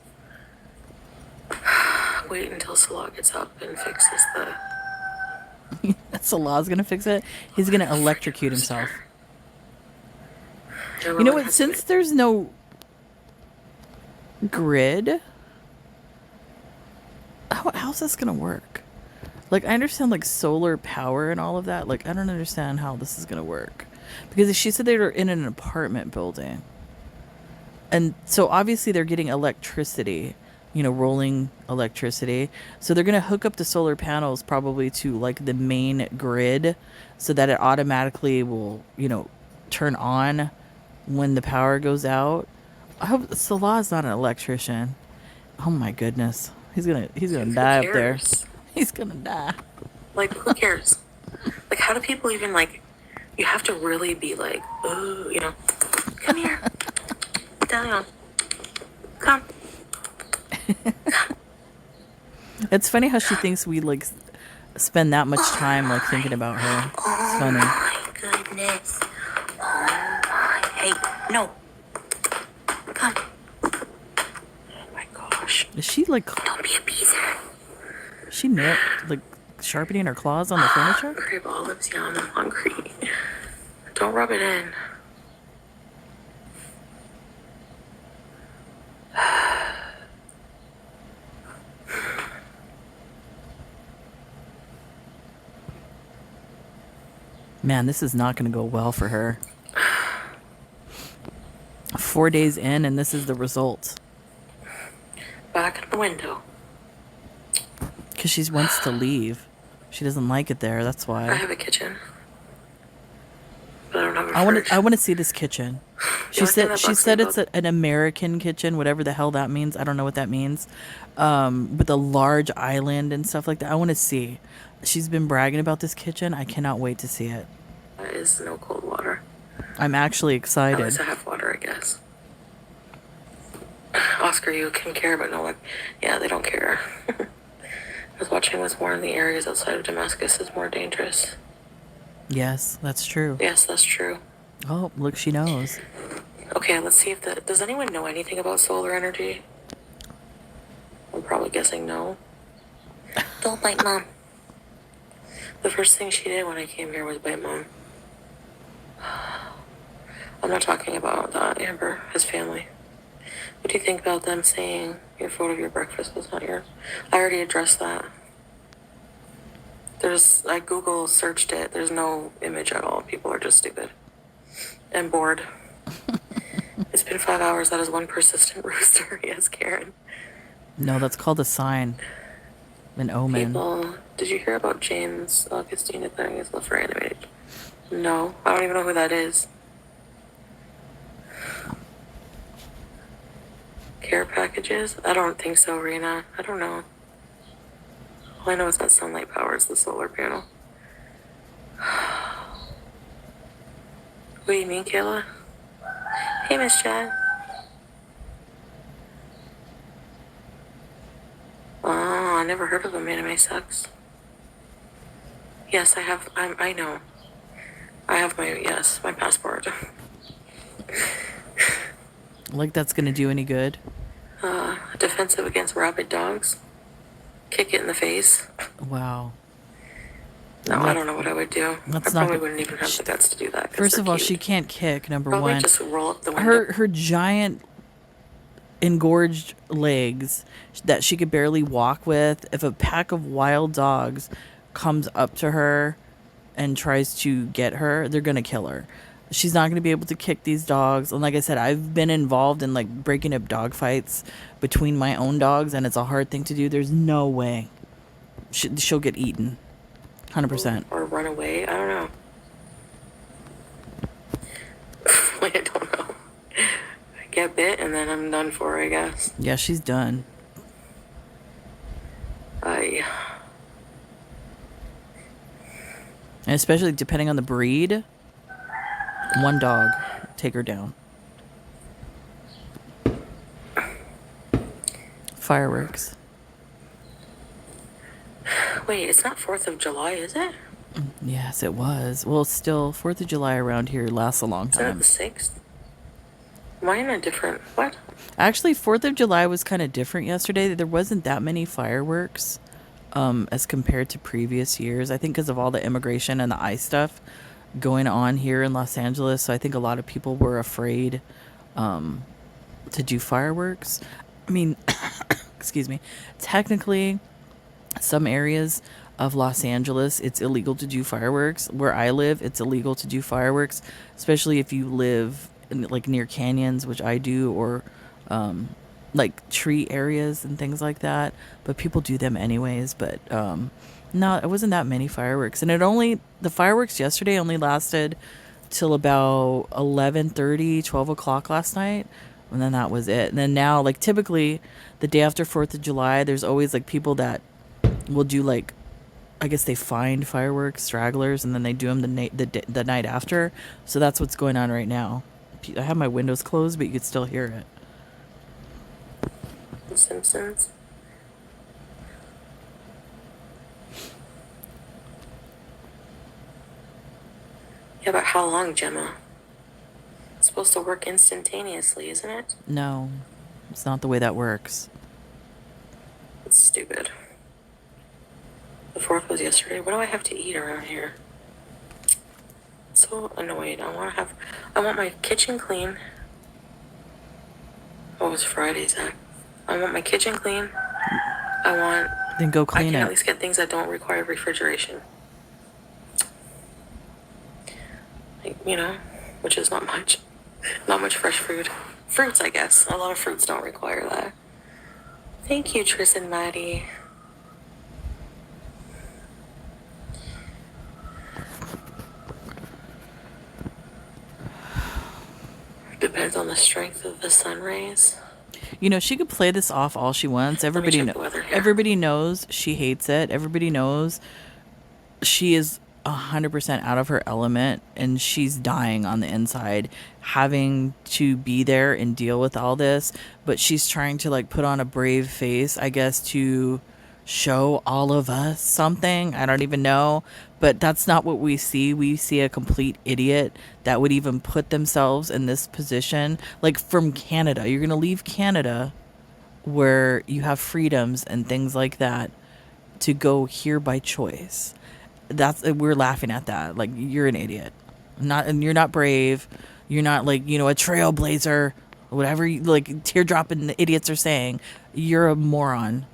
Wait until Salah gets up and fixes the... Salah's gonna fix it. He's gonna electrocute himself. You know Everyone what? has Since to- there's no grid, how's this gonna work? Like, I understand like solar power and all of that. Like, I don't understand how this is gonna work. Because she said they were in an apartment building. And so obviously they're getting electricity, rolling electricity. So they're going to hook up the solar panels probably to like the main grid so that it automatically will, turn on when the power goes out. I hope Salah's not an electrician. Oh my goodness. He's gonna Who die up there. cares? He's gonna die. Like, who cares? Like, how do people even, like, you have to really be like, oh, come here. Down. Come. It's funny how she thinks we like spend that much time like thinking about her. It's funny. My goodness. Oh my. Hey, no. Come. Oh my gosh. Is she like Don't be a beezer. she like sharpening her claws on the furniture? Grape olives, yum. I'm hungry. Don't rub it in. Man, this is not going to go well for her. 4 days in, and this is the result. Back in the window. Because she wants to leave. She doesn't like it there. That's I why. have a kitchen. But I don't have a I want fridge. to. I want to see this kitchen. She only thing said. that She bugs me said it's about- an American kitchen, whatever the hell that means. I don't know what that means. With a large island and stuff like that. I want to see. She's been bragging about this kitchen. I cannot wait to see it. That is no cold water. I'm actually At excited. least I have water, I guess. Oscar, you can care, but no one. Yeah, they don't care. I was watching this more in the areas outside of Damascus is more dangerous. Yes, that's true. Yes, that's true. Oh, look, she knows. Okay, let's see if does anyone know anything about solar energy? I'm probably guessing no. Don't bite mom. The first thing she did when I came here was bite mom. I'm not talking about Amber, his family. What do you think about them saying your photo of your breakfast was not yours? I already addressed that. I Google searched it. There's no image at all. People are just stupid and bored. It's been 5 hours. That is one persistent rooster. Yes, Karen. No, that's called a sign. An omen. People, did you hear about James Augustine declaring his love for animated? No, I don't even know who that is. Care packages? I don't think so, Rena. I don't know. All I know is that sunlight powers the solar panel. What do you mean, Kayla? Hey, Miss Chad. Oh, I never heard of them. Anime sucks. Yes, I have. I know. I have my passport. Like that's gonna do any good? Defensive against rabid dogs. Kick it in the face. Wow. No, I don't know what I would do. I That's probably not- wouldn't even have the guts to do that. 'Cause First they're of all, cute. she can't kick. Number probably one, just roll up the window. her giant engorged legs that she could barely walk with. If a pack of wild dogs comes up to her and tries to get her, they're gonna kill her. She's not gonna be able to kick these dogs. And like I said, I've been involved in like breaking up dog fights between my own dogs, and it's a hard thing to do. There's no way she'll get eaten. 100%. Or run away. I don't know. Like, I don't know. I get bit and then I'm done for, I guess. Yeah, she's done. I And especially depending on the breed, one dog, take her down. Fireworks. wait. It's not 4th of July, is it? Yes, it was. Well, still, 4th of July around here lasts a long Is that time. the 6th? Am I in a different what? Actually, 4th of July was kind of different yesterday. There wasn't that many fireworks as compared to previous years. I think because of all the immigration and the ICE stuff going on here in Los Angeles. So I think a lot of people were afraid to do fireworks. I mean, excuse me. Technically, some areas of Los Angeles, it's illegal to do fireworks. Where I live, it's illegal to do fireworks, especially if you live in, like near canyons, which I do, or like tree areas and things like that. But people do them anyways. But no, it wasn't that many fireworks, and the fireworks yesterday only lasted till about 11:30, 12 o'clock last night, and then that was it. And then now, like typically, the day after 4th of July, there's always like people that will do like, I guess they find fireworks stragglers, and then they do them the night after. So that's what's going on right now. I have my windows closed, but you could still hear it. The Simpsons. Yeah, but how long, Gemma? It's supposed to work instantaneously, isn't it? No, it's not the way that works. It's stupid. The 4th was yesterday. What do I have to eat around here? So annoyed. I want my kitchen clean. Oh, it's Friday, Zach. I want my kitchen clean. Then go I clean can it. at least get things that don't require refrigeration. Like, which is not much. Not much fresh food. Fruits, I guess. A lot of fruits don't require that. Thank you, Tris and Maddie. Depends on the strength of the sun rays. She could play this off all she wants. Let me check the weather here. Everybody knows she hates it. Everybody knows she is 100% out of her element, and she's dying on the inside, having to be there and deal with all this. But she's trying to like put on a brave face, I guess, to show all of us something. I don't even know. But that's not what we see. We see a complete idiot that would even put themselves in this position. Like from Canada. You're going to leave Canada where you have freedoms and things like that to go here by choice. We're laughing at that. Like, you're an idiot. And you're not brave. You're not like, a trailblazer, whatever like teardropping the idiots are saying. You're a moron.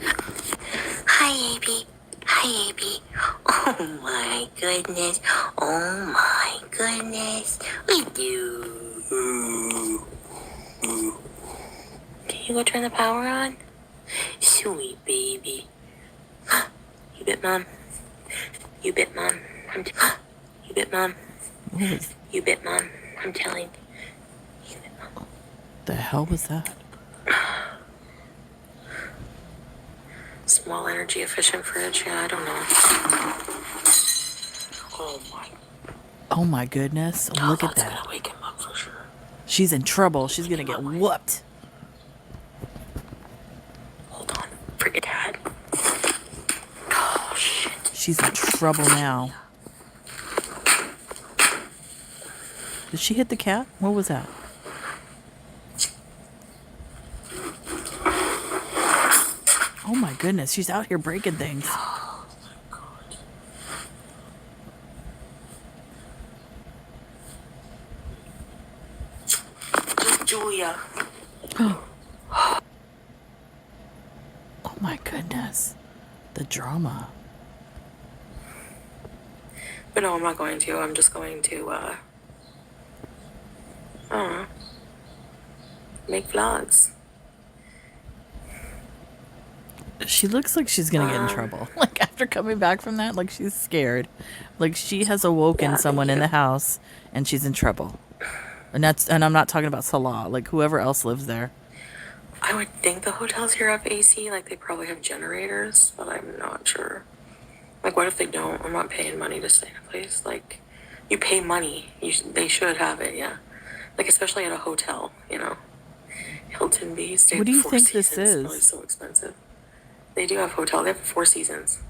Hi, AB. Hi, AB. Oh my goodness. Oh my goodness. We do. Can you go turn the power on? Sweet baby. You bit mom. You bit mom. You bit mom. You bit mom. I'm telling. You bit mom. The hell was that? Small energy efficient fridge. Yeah, I don't know. Oh my goodness. Look at that. That's gonna wake him up for sure. She's in trouble. She's gonna get whooped. Hold on. Forget that. Oh, shit. She's in trouble now. Did she hit the cat? What was that? Oh my goodness, she's out here breaking things. Oh my God. Julia. Oh my goodness. The drama. But no, I'm not going to. I'm just going to, I don't know, make vlogs. She looks like she's gonna get in trouble. Like after coming back from that, like she's scared. Like she has awoken someone in the house and she's in trouble. And I'm not talking about Salah, like whoever else lives there. I would think the hotels here have AC, like they probably have generators, but I'm not sure. Like what if they don't? I'm not paying money to stay in a place. Like you pay money, they should have it, yeah. Like especially at a hotel, Hilton B. What do you think this is? It's probably so expensive. They do have hotel. They have 4 seasons.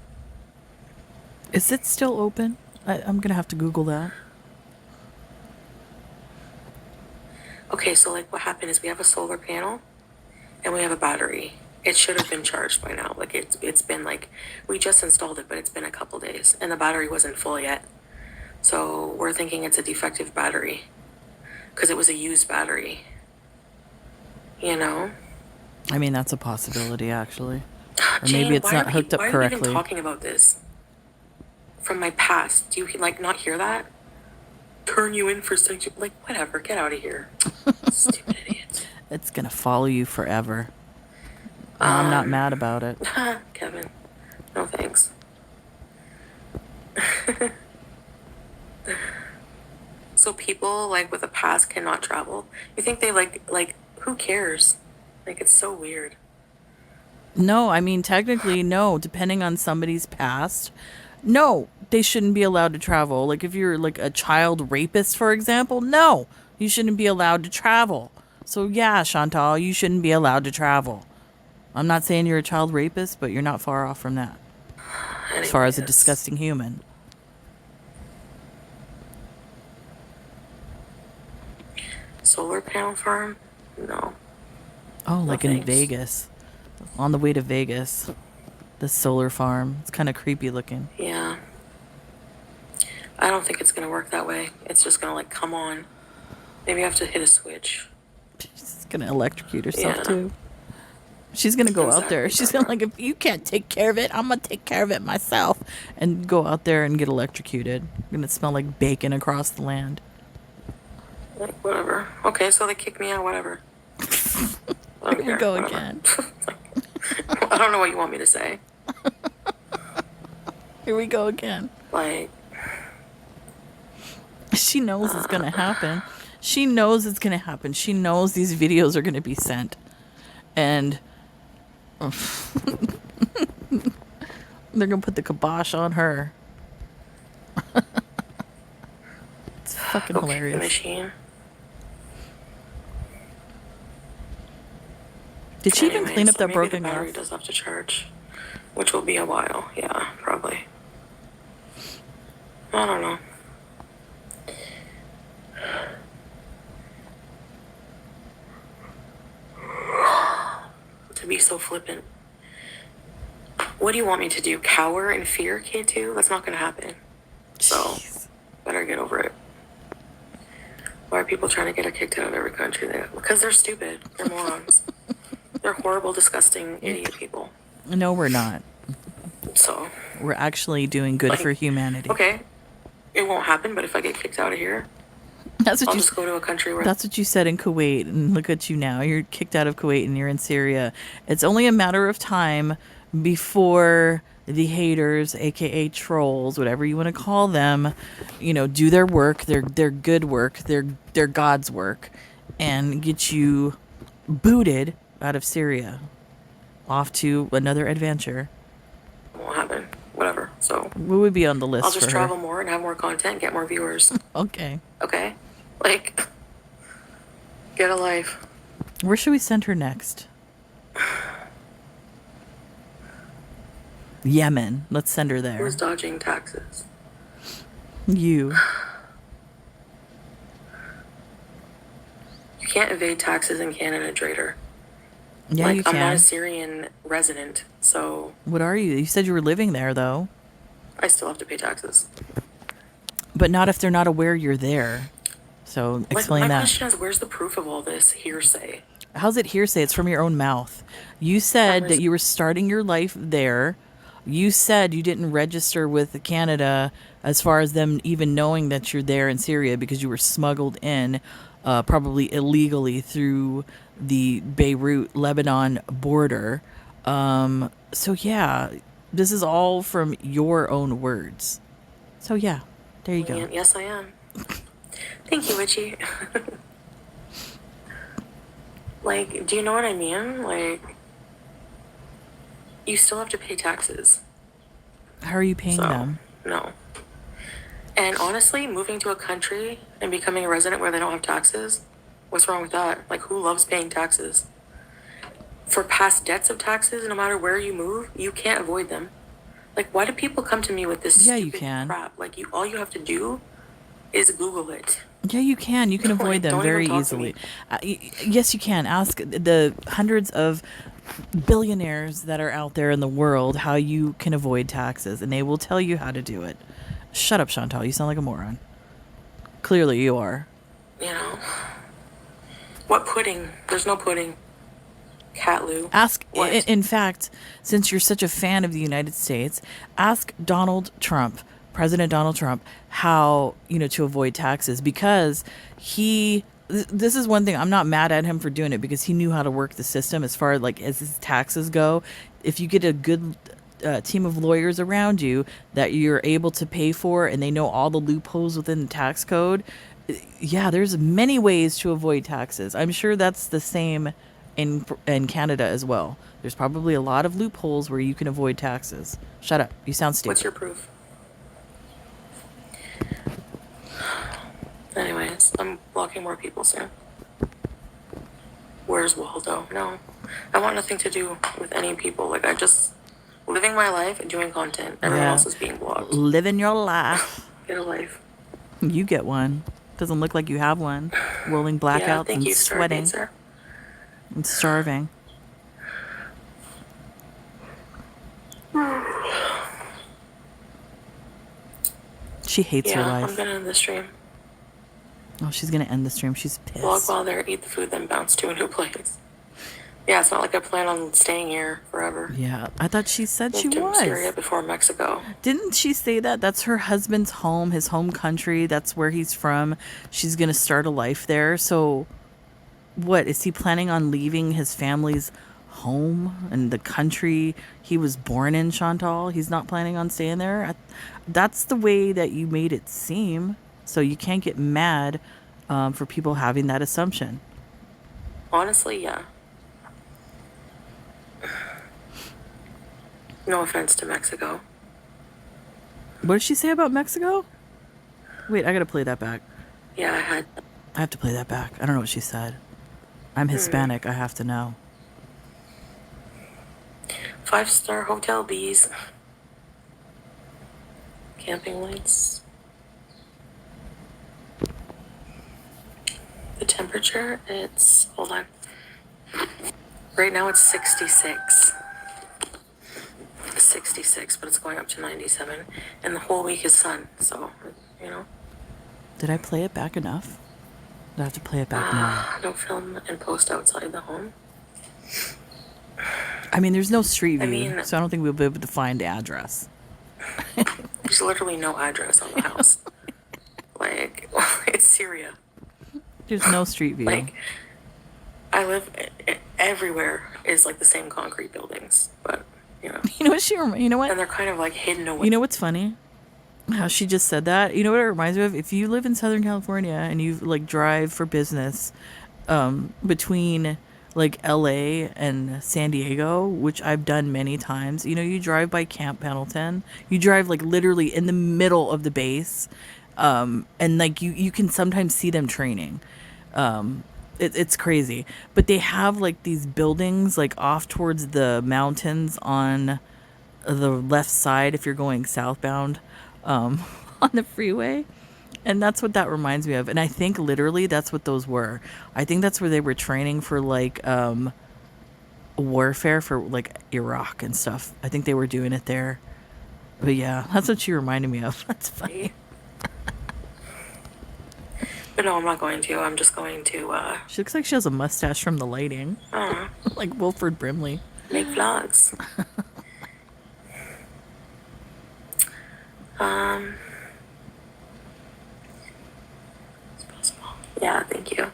Is it still open? I'm gonna have to Google that. Okay, so like what happened is we have a solar panel and we have a battery. It should have been charged by now. Like it's been like, we just installed it, but it's been a couple days and the battery wasn't full yet. So we're thinking it's a defective battery because it was a used battery. I mean, that's a possibility, actually. Or maybe Jane, it's not hooked up why are you even correctly. talking about this from my past? Do you like not hear that? Turn you in for sexual, like whatever. Get out of here, stupid idiot. It's gonna follow you forever. And I'm not mad about it. Kevin, no thanks. So people like with a pass cannot travel. You think they like who cares? Like it's so weird. No, I mean, technically, no. Depending on somebody's past, no, they shouldn't be allowed to travel. Like, if you're like a child rapist, for example, no, you shouldn't be allowed to travel. So, yeah, Chantal, you shouldn't be allowed to travel. I'm not saying you're a child rapist, but you're not far off from that. As far as a Anyways, disgusting human. solar panel farm? No. Oh, No like in thanks. Vegas. On the way to Vegas. The solar farm. It's kind of creepy looking. Yeah. I don't think it's gonna work that way. It's just gonna like come on. Maybe I have to hit a switch. She's going to electrocute herself, Yeah. too. She's going to go out there. Exactly, She's going to Barbara. like, if you can't take care of it, I'm going to take care of it myself. And go out there and get electrocuted. Going to smell like bacon across the land. Like whatever. Okay, so they kick me out. Whatever. I don't Here we care, go whatever. again. I don't know what you want me to say. Here we go again. Like, She knows it's going to happen. She knows it's going to happen. She knows these videos are going to be sent. And they're going to put the kibosh on her. It's fucking okay, hilarious. machine. Did she even clean up that maybe broken the battery glass? does have to charge, which will be a while. Yeah, probably. I don't know. To be so flippant. What do you want me to do? Cower in fear, K2? That's not gonna happen. So, Jeez. better get over it. Why are people trying to get her kicked out of every country? Because they're stupid. They're morons. They're horrible, disgusting, idiot people. No, we're not. So, We're actually doing good Like, for humanity. okay, it won't happen, but if I get kicked out of here, That's what I'll you just go to a country where That's what you said in Kuwait, and look at you now. You're kicked out of Kuwait and you're in Syria. It's only a matter of time before the haters, aka trolls, whatever you want to call them, do their work, their good work, their God's work, and get you booted out of Syria, off to another adventure. it won't happen. Whatever. So, What would be on the list I'll just for travel her? more and have more content, get more viewers. Okay. Okay? Like, get a life. Where should we send her next? Yemen. Let's send her there. Who's dodging taxes? You. You can't evade taxes in Canada, Trader. Yeah, like, you I'm not can. a Syrian resident, so What are you? You said you were living there, though. I still have to pay taxes. But not if they're not aware you're there. So explain my that. question is, where's the proof of all this hearsay? How's it hearsay? It's from your own mouth. You said that you were starting your life there. You said you didn't register with Canada as far as them even knowing that you're there in Syria because you were smuggled in, probably illegally through the Beirut, Lebanon border. So yeah, this is all from your own words. So yeah, there you go. And yes, I am. Thank you, Witchy. Like, do you know what I mean? Like, you still have to pay taxes. How are you paying So, them? no. And honestly, moving to a country and becoming a resident where they don't have taxes, what's wrong with that? Like, who loves paying taxes? For past debts of taxes, no matter where you move, you can't avoid them. Like, why do people come to me with this Yeah, you stupid can. crap? Like, all you have to do is Google it. Yeah, you can. You can avoid Like, them don't even very talk to me. easily. Yes, you can. Ask the hundreds of billionaires that are out there in the world how you can avoid taxes, and they will tell you how to do it. Shut up, Chantal. You sound like a moron. Clearly, you are. You know? What pudding? There's no pudding. Cat Lou. Ask, What? in fact, since you're such a fan of the United States, ask Donald Trump, President Donald Trump, how, to avoid taxes, because this is one thing. I'm not mad at him for doing it because he knew how to work the system as far like as his taxes go. If you get a good team of lawyers around you that you're able to pay for and they know all the loopholes within the tax code, yeah, there's many ways to avoid taxes. I'm sure that's the same in Canada as well. There's probably a lot of loopholes where you can avoid taxes. Shut up. You sound What's stupid. your proof? Anyways, I'm blocking more people soon. Where's Waldo? No. I want nothing to do with any people. Like, I just living my life and doing content. Everyone Yeah. else is being blocked. Living your life. Get a life. You get one. Doesn't look like you have one. Rolling Yeah, blackouts thank and you, sweating Stargazer. and starving. She hates her Yeah, I'm life. gonna end the stream. Oh, she's gonna end the stream. She's Vlog pissed. while there, eat the food, then bounce to a new place. Yeah, it's not like I plan on staying here forever. Yeah, I thought she said she Moved to Syria was. before Mexico. Didn't she say that? That's her husband's home, his home country. That's where he's from. She's gonna start a life there. So, what is he planning on leaving his family's home and the country he was born in, Chantal? He's not planning on staying there. That's the way that you made it seem. So you can't get mad for people having that assumption. Honestly, yeah. No offense to Mexico. What did she say about Mexico? Wait, I gotta play that back. Yeah, I have to play that back. I don't know what she said. I'm Hispanic. I have to know. 5-star hotel bees. Camping lights. The temperature, hold on. Right now it's 66. 66, but it's going up to 97. And the whole week is sun, so, Did I play it back enough? Do I have to play it back now? Don't film and post outside the home. I mean, there's no street view, I mean- so I don't think we'll be able to find the address. There's literally no address on the house. Like, it's Syria. There's no street view. Like, I live everywhere is like the same concrete buildings, but You know what you know what? and they're kind of like hidden away. You know what's funny? How she just said that. You know what it reminds me of? If you live in Southern California and you like drive for business between like LA and San Diego, which I've done many times, you drive by Camp Pendleton. You drive like literally in the middle of the base. And like you can sometimes see them training. It's crazy. But they have like these buildings like off towards the mountains on the left side if you're going southbound on the freeway. And that's what that reminds me of. And I think literally that's what those were. I think that's where they were training for like warfare for like Iraq and stuff. I think they were doing it there. But yeah, that's what she reminded me of. That's funny. But no, I'm not going to. I'm just going to She looks like she has a mustache from the lighting. Like Wilford Brimley. make vlogs. Yeah, thank you.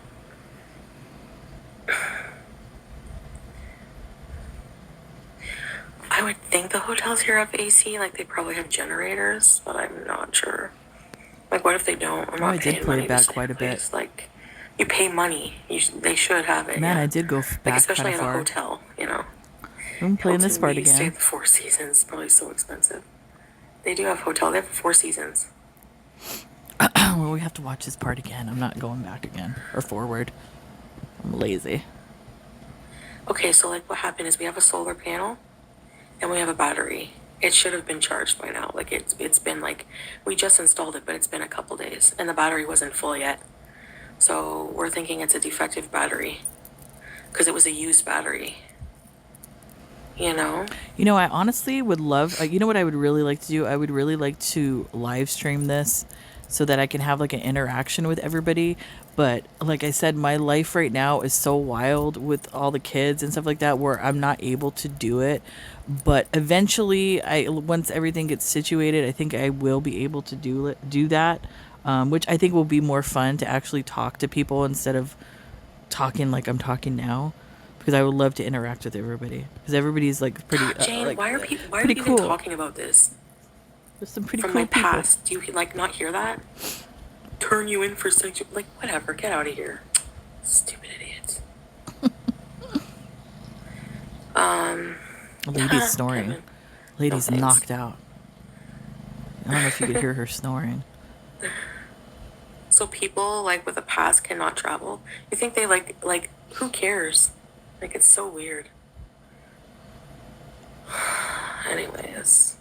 I would think the hotels here have AC, like they probably have generators, but I'm not sure. Like, what if they don't? I'm not I did paying play money it to back stay quite a in place. bit. Like, you pay money. They should have it. Man, yeah. I did go Like, back especially kind of at a far. hotel, I'm playing this Hilton, part we stayed again. at the Four Seasons. Probably so expensive. They do have hotel. They have Four Seasons. Well, we have to watch this part again. I'm not going back again or forward. I'm lazy. Okay, so like what happened is we have a solar panel and we have a battery. It should have been charged by now. Like it's been like we just installed it, but it's been a couple days and the battery wasn't full yet. So we're thinking it's a defective battery because it was a used battery. I honestly would love, you know what I would really like to do? I would really like to live stream this so that I can have like an interaction with everybody. But like I said, my life right now is so wild with all the kids and stuff like that where I'm not able to do it. But eventually, I once everything gets situated, I think I will be able to do that, which I think will be more fun to actually talk to people instead of talking like I'm talking now, because I would love to interact with everybody because everybody's like pretty Jane, why are pretty you even cool. talking about this There's some pretty from my cool people. past? Do you like not hear that? Turn you in for sexual, like, whatever, get out of here. Stupid idiot. Lady's snoring. Kevin, no Lady's thanks. knocked out. I don't know if you could hear her snoring. So people like with a pass cannot travel. You think they like who cares? Like it's so weird. Anyways,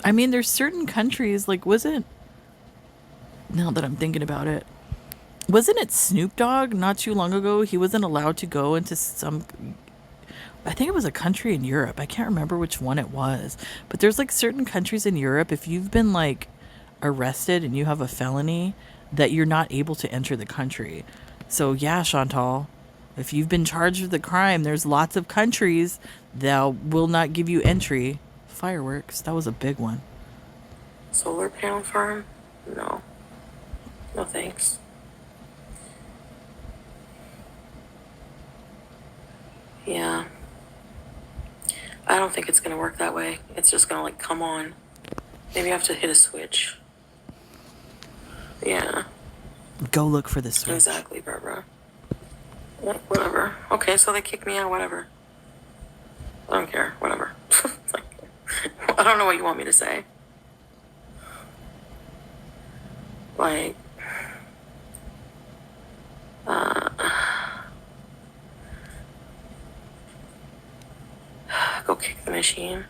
I mean, there's certain countries like wasn't now that I'm thinking about it. Wasn't it Snoop Dogg not too long ago? He wasn't allowed to go into some, I think it was a country in Europe. I can't remember which one it was. But there's like certain countries in Europe, if you've been like arrested and you have a felony, that you're not able to enter the country. So yeah, Chantal, if you've been charged with a crime, there's lots of countries that will not give you entry. Fireworks, that was a big one. solar panel farm? No. No thanks. Yeah. I don't think it's gonna work that way. It's just gonna like come on. Maybe I have to hit a switch. Yeah, Go look for the switch. exactly, Barbara. Whatever. Okay, so they kicked me out, whatever. I don't care, whatever. Like, I don't know what you want me to say. Like, go kick the machine.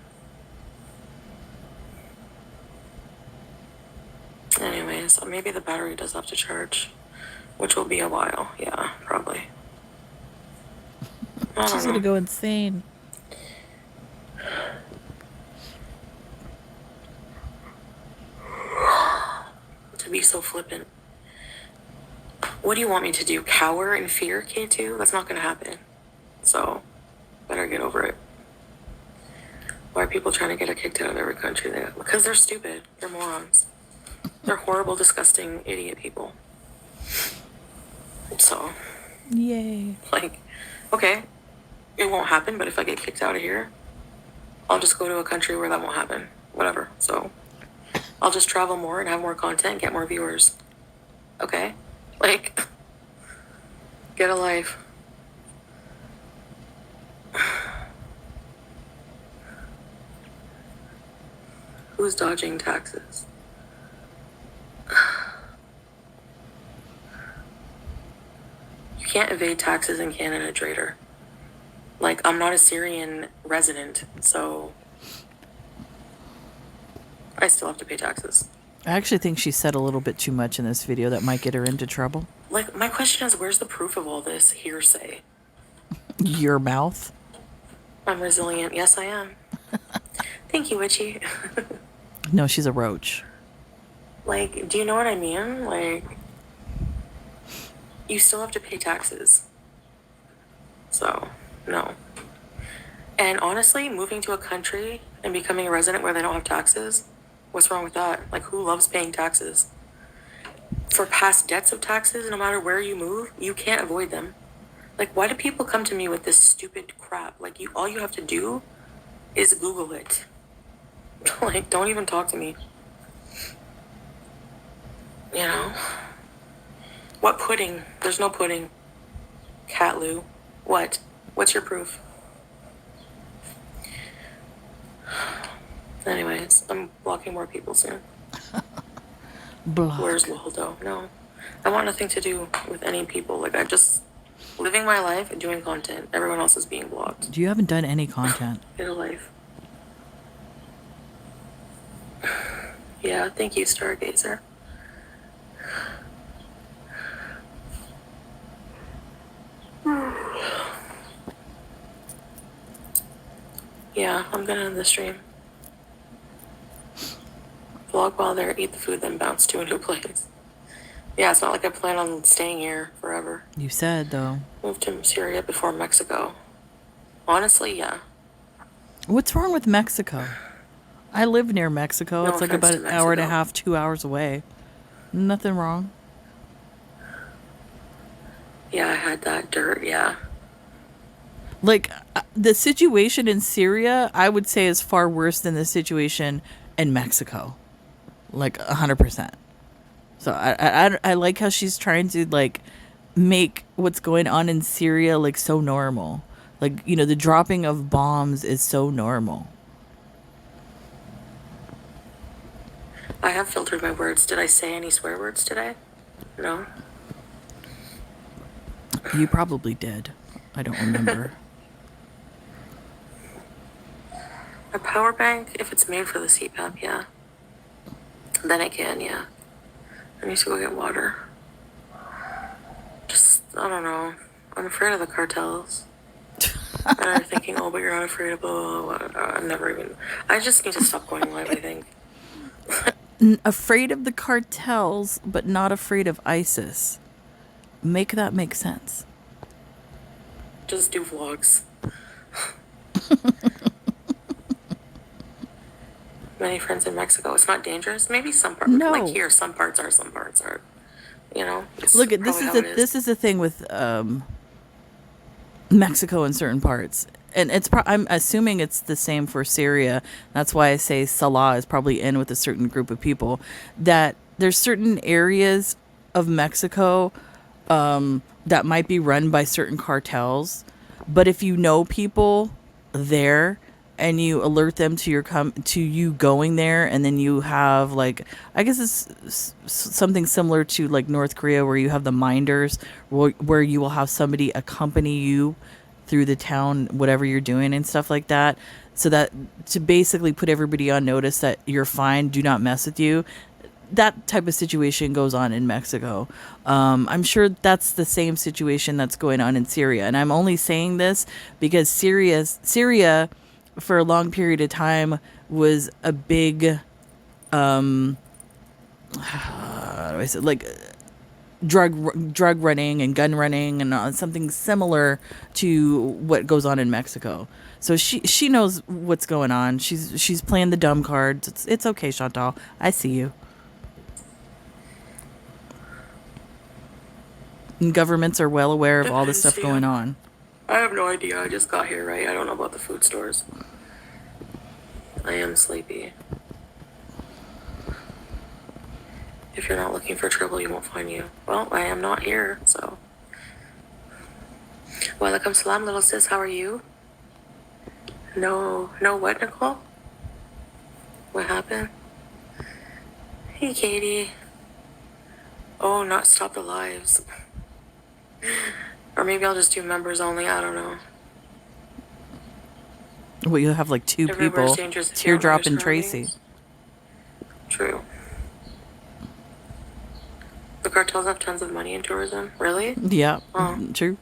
Anyways, maybe the battery does have to charge, which will be a while. Yeah, probably. I She's don't gonna know. go insane. To be so flippant. What do you want me to do? Cower in fear, K2? That's not gonna happen. So, better get over it. Why are people trying to get her kicked out of every country? Because they're stupid. They're morons. They're horrible, disgusting, idiot people. So, Yay. like, okay, it won't happen, but if I get kicked out of here, I'll just go to a country where that won't happen. Whatever. So, I'll just travel more and have more content, get more viewers. Okay? Like, get a life. Who's dodging taxes? You can't evade taxes in Canada, Trader. Like, I'm not a Syrian resident, so I still have to pay taxes. I actually think she said a little bit too much in this video that might get her into trouble. Like, my question is, where's the proof of all this hearsay? Your mouth. I'm resilient. Yes, I am. Thank you, Witchy. No, she's a roach. Like, do you know what I mean? Like, you still have to pay taxes. So, no. And honestly, moving to a country and becoming a resident where they don't have taxes, what's wrong with that? Like, who loves paying taxes? For past debts of taxes, no matter where you move, you can't avoid them. Like, why do people come to me with this stupid crap? Like, all you have to do is Google it. Like, don't even talk to me. You know? What pudding? There's no pudding. Cat Lou. What? What's your proof? Anyways, I'm blocking more people soon. Block. Where's Waldo? No. I want nothing to do with any people. Like, I'm just living my life and doing content. Everyone else is being blocked. You haven't done any content. Get a life. Yeah, thank you, Stargazer. Yeah, I'm gonna end the stream. vlog while there, eat the food, then bounce to a new place. Yeah, it's not like I plan on staying here forever. You said, though. Moved to Syria before Mexico. Honestly, yeah. What's wrong with Mexico? I live near Mexico. No It's like offense about to an hour and a Mexico. half, 2 hours away. Nothing wrong. Yeah, I had that dirt, yeah. Like, the situation in Syria, I would say, is far worse than the situation in Mexico. Like, 100%. So I like how she's trying to, like, make what's going on in Syria, like, so normal. Like, you know, the dropping of bombs is so normal. I have filtered my words. Did I say any swear words today? No. You probably did. I don't remember. A power bank, if it's made for the CPAP, yeah. Then it can, yeah. I need to go get water. Just, I don't know. I'm afraid of the cartels. And I'm thinking, oh, but you're not afraid of blah, blah, blah, blah. I'm never even... I just need to stop going live, I think. Afraid of the cartels, but not afraid of ISIS. Make that make sense. Just do vlogs. Many friends in Mexico. It's not dangerous. Maybe some parts, No. like here, some parts are, some parts are. You know. Look, at this probably is how it this is the thing with Mexico in certain parts, and I'm assuming it's the same for Syria. That's why I say Salah is probably in with a certain group of people. That there's certain areas of Mexico that might be run by certain cartels, but if you know people there and you alert them to to you going there, and then you have, like, I guess it's something similar to like North Korea, where you have the minders, where you will have somebody accompany you through the town, whatever you're doing and stuff like that, so that to basically put everybody on notice that you're fine, do not mess with you. That type of situation goes on in Mexico. I'm sure that's the same situation that's going on in Syria. And I'm only saying this because Syria, for a long period of time, was a big, how do I say, like, drug running and gun running, and something similar to what goes on in Mexico. So she knows what's going on. She's playing the dumb cards. It's okay, Chantal. I see you. And governments are well aware of all this stuff going on. I have no idea. I just got here, right? I don't know about the food stores. I am sleepy. If you're not looking for trouble, you won't find you. Well, I am not here, so. Walaikum salam, little sis. How are you? No what, Nicole? What happened? Hey, Katie. Oh, not stop the lives. Or maybe I'll just do members only. I don't know. Well, you have like two Everywhere's people, dangerous if you don't know Teardrop your and Tracy. surroundings. True. The cartels have tons of money in tourism. Really? Yeah, Oh. true.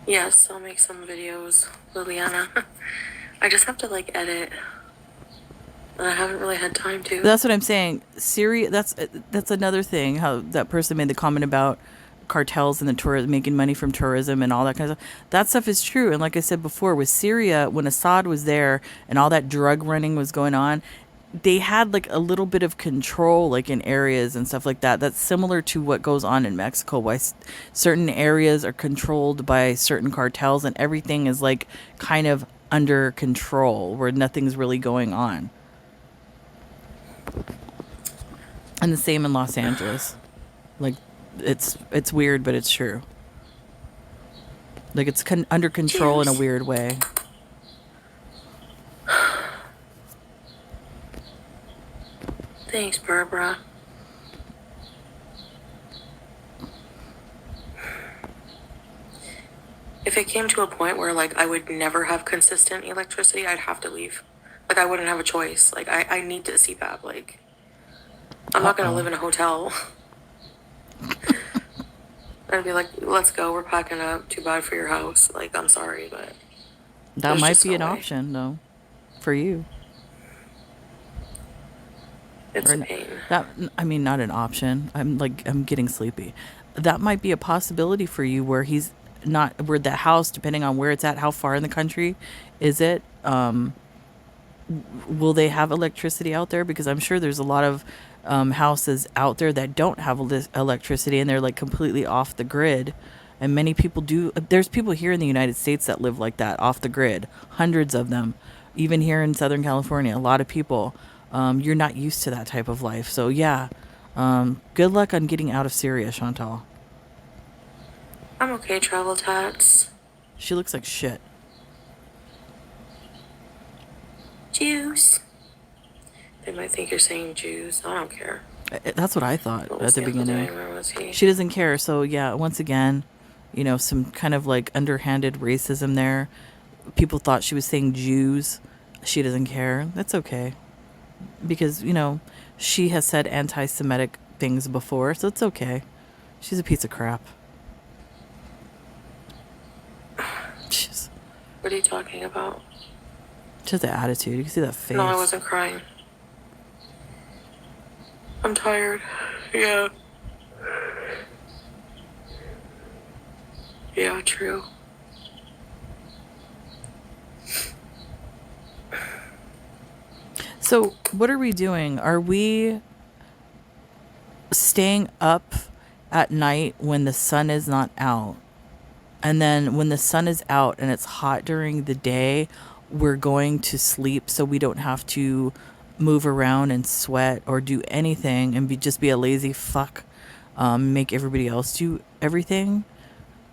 Yes, I'll make some videos, Liliana. I just have to, like, edit. And I haven't really had time to. That's what I'm saying. Syria. That's another thing. How that person made the comment about cartels and the tourism, making money from tourism and all that kind of stuff. That stuff is true. And like I said before, with Syria, when Assad was there and all that drug running was going on, they had like a little bit of control, like in areas and stuff like that. That's similar to what goes on in Mexico. Why certain areas are controlled by certain cartels, and everything is like kind of under control, where nothing's really going on. And the same in Los Angeles. Like, it's weird, but it's true. Like, it's under control in a weird way. Thanks, Barbara. If it came to a point where, like, I would never have consistent electricity, I'd have to leave. Like, I wouldn't have a choice. Like, I need to CPAP. Like, I'm not going to live in a hotel. I'd be like, let's go. We're packing up. Too bad for your house. Like, I'm sorry, but That there's might just be no an way. option, though, for you. It's or a pain. that, I mean, not an option. I'm getting sleepy. That might be a possibility for you where he's not, where the house, depending on where it's at, how far in the country is it? Will they have electricity out there? Because I'm sure there's a lot of houses out there that don't have electricity and they're like completely off the grid. And many people do. There's people here in the United States that live like that, off the grid, hundreds of them. Even here in Southern California, a lot of people. You're not used to that type of life. So, yeah, good luck on getting out of Syria, Chantal. I'm okay, travel tats. She looks like shit. Juice. They might think you're saying Jews. I don't care. That's what I thought What at was the the uncle beginning. doing? Where was he? She doesn't care. So, yeah, once again, some kind of like underhanded racism there. People thought she was saying Jews. She doesn't care. That's okay. Because, she has said anti Semitic things before, so it's okay. She's a piece of crap. She's What are you talking about? just the attitude. You can see that face. No, I wasn't crying. I'm tired. Yeah. Yeah, true. So, what are we doing? Are we staying up at night when the sun is not out? And then when the sun is out and it's hot during the day, we're going to sleep so we don't have to move around and sweat or do anything and just be a lazy fuck, make everybody else do everything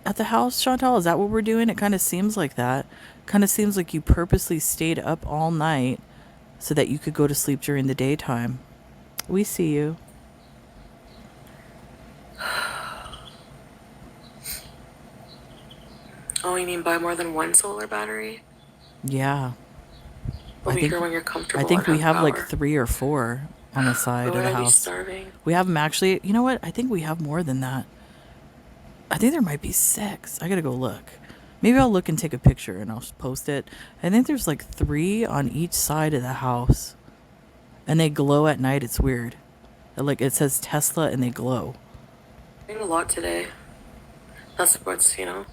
at the house. Chantal, is that what we're doing? It kind of seems like that. Kind of seems like you purposely stayed up all night so that you could go to sleep during the daytime. We see you. Oh, you mean buy more than one solar battery? Yeah. We'll be here when you're comfortable. I think and we have like power. 3 or 4 on the side But of would the I be house. starving? We have them actually. You know what? I think we have more than that. I think there might be 6. I gotta go look. Maybe I'll look and take a picture and I'll post it. I think there's like 3 on each side of the house. And they glow at night. It's weird. Like it says Tesla and they glow. I ate a lot today. That's what's, Yeah,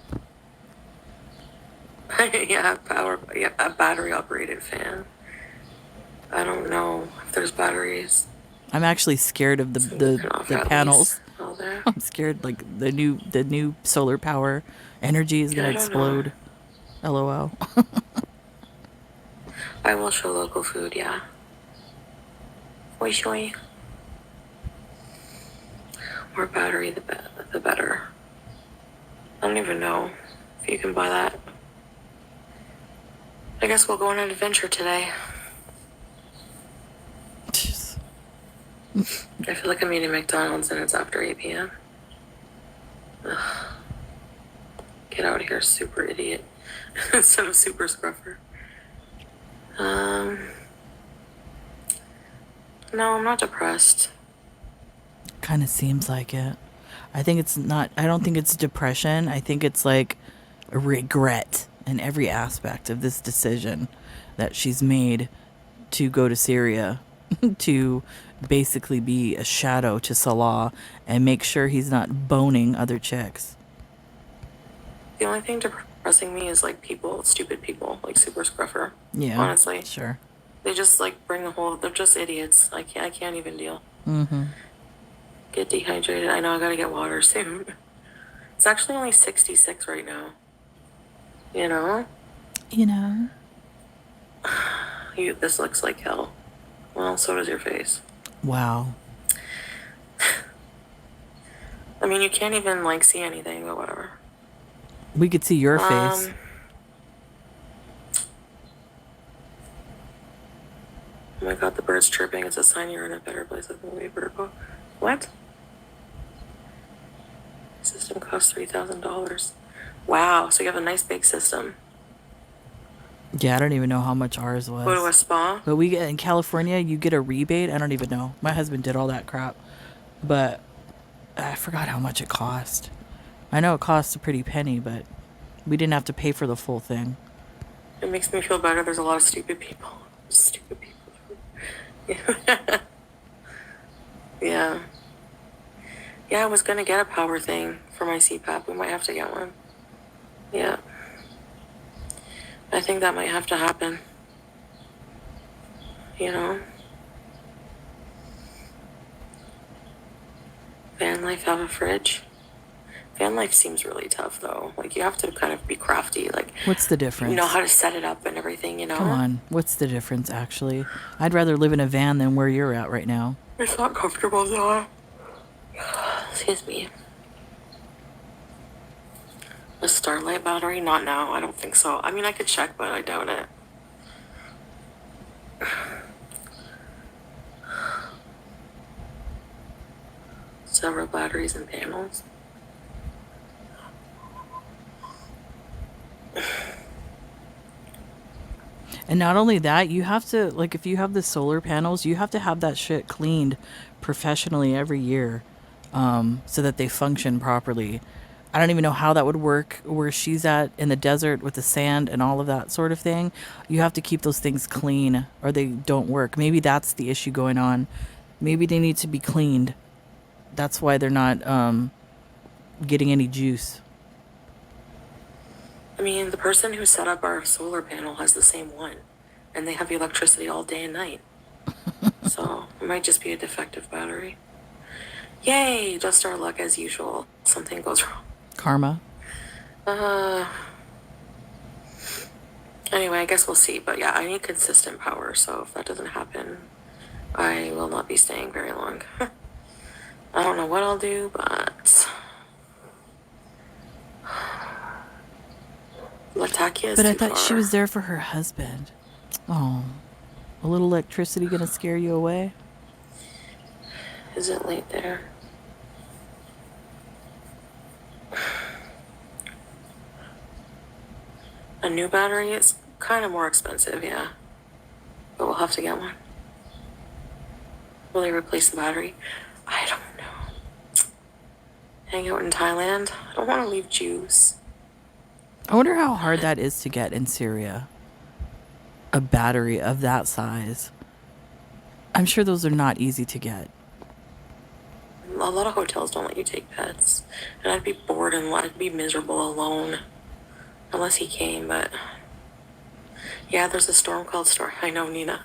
a battery operated fan. I don't know if there's batteries. I'm actually scared of So we can off the at panels. least all there. I'm scared like the new solar power energy is Yeah, gonna I don't know. explode. LOL. I will show local food, yeah. Oi, shoy. More battery, the better. I don't even know if you can buy that. I guess we'll go on an adventure today. Jeez. I feel like I'm eating McDonald's and it's after 8 p.m. Ugh. Get out of here, super idiot. Instead of super scruffer. No, I'm not depressed. Kind of seems like it. I think it's not. I don't think it's depression. I think it's like a regret in every aspect of this decision that she's made to go to Syria to basically be a shadow to Salah and make sure he's not boning other chicks. The only thing depressing me is like people, stupid people, like super scruffer. Yeah. Honestly. Sure. They just like bring the whole, they're just idiots. I can't even deal. Mm-hmm. Get dehydrated. I know I gotta get water soon. It's actually only 66 right now. You know? This looks like hell. Well, so does your face. Wow. I mean, you can't even like see anything, but whatever. We could see your face. Oh my god, the bird's chirping. It's a sign you're in a better place with movie Virgo. What? System costs $3,000. Wow, so you have a nice big system. Yeah, I don't even know how much ours was. Go to a spa? But we get in California, you get a rebate. I don't even know. My husband did all that crap. But I forgot how much it cost. I know it cost a pretty penny, but we didn't have to pay for the full thing. It makes me feel better. There's a lot of stupid people. Stupid people. Yeah. Yeah, I was gonna get a power thing for my CPAP. We might have to get one. Yeah. I think that might have to happen. You know? Van life have a fridge? Van life seems really tough though. Like you have to kind of be crafty. Like What's the you know difference? how to set it up and everything, you Come know? on. What's the difference, actually? I'd rather live in a van than where you're at right now. It's not comfortable though. Excuse me. A Starlight battery? Not now. I don't think so. I mean, I could check, but I doubt it. Several batteries and panels. And not only that, you have to, like, if you have the solar panels, you have to have that shit cleaned professionally every year, so that they function properly. I don't even know how that would work where she's at in the desert with the sand and all of that sort of thing. You have to keep those things clean or they don't work. Maybe that's the issue going on. Maybe they need to be cleaned. That's why they're not getting any juice. I mean, the person who set up our solar panel has the same one, and they have electricity all day and night. So it might just be a defective battery. Yay! Just our luck as usual. Something goes wrong. Karma. Anyway, I guess we'll see. But yeah, I need consistent power. So if that doesn't happen, I will not be staying very long. I don't know what I'll do, but Latakia is But I too thought she far. was there for her husband. Oh, a little electricity gonna scare you away? Is it late there? A new battery is kind of more expensive, yeah. But we'll have to get one. Will they replace the battery? I don't know. Hang out in Thailand? I don't want to leave juice. I wonder how hard that is to get in Syria. A battery of that size. I'm sure those are not easy to get. A lot of hotels don't let you take pets. And I'd be bored and I'd be miserable alone. Unless he came, but... Yeah, there's a storm called Storm. I know, Nina.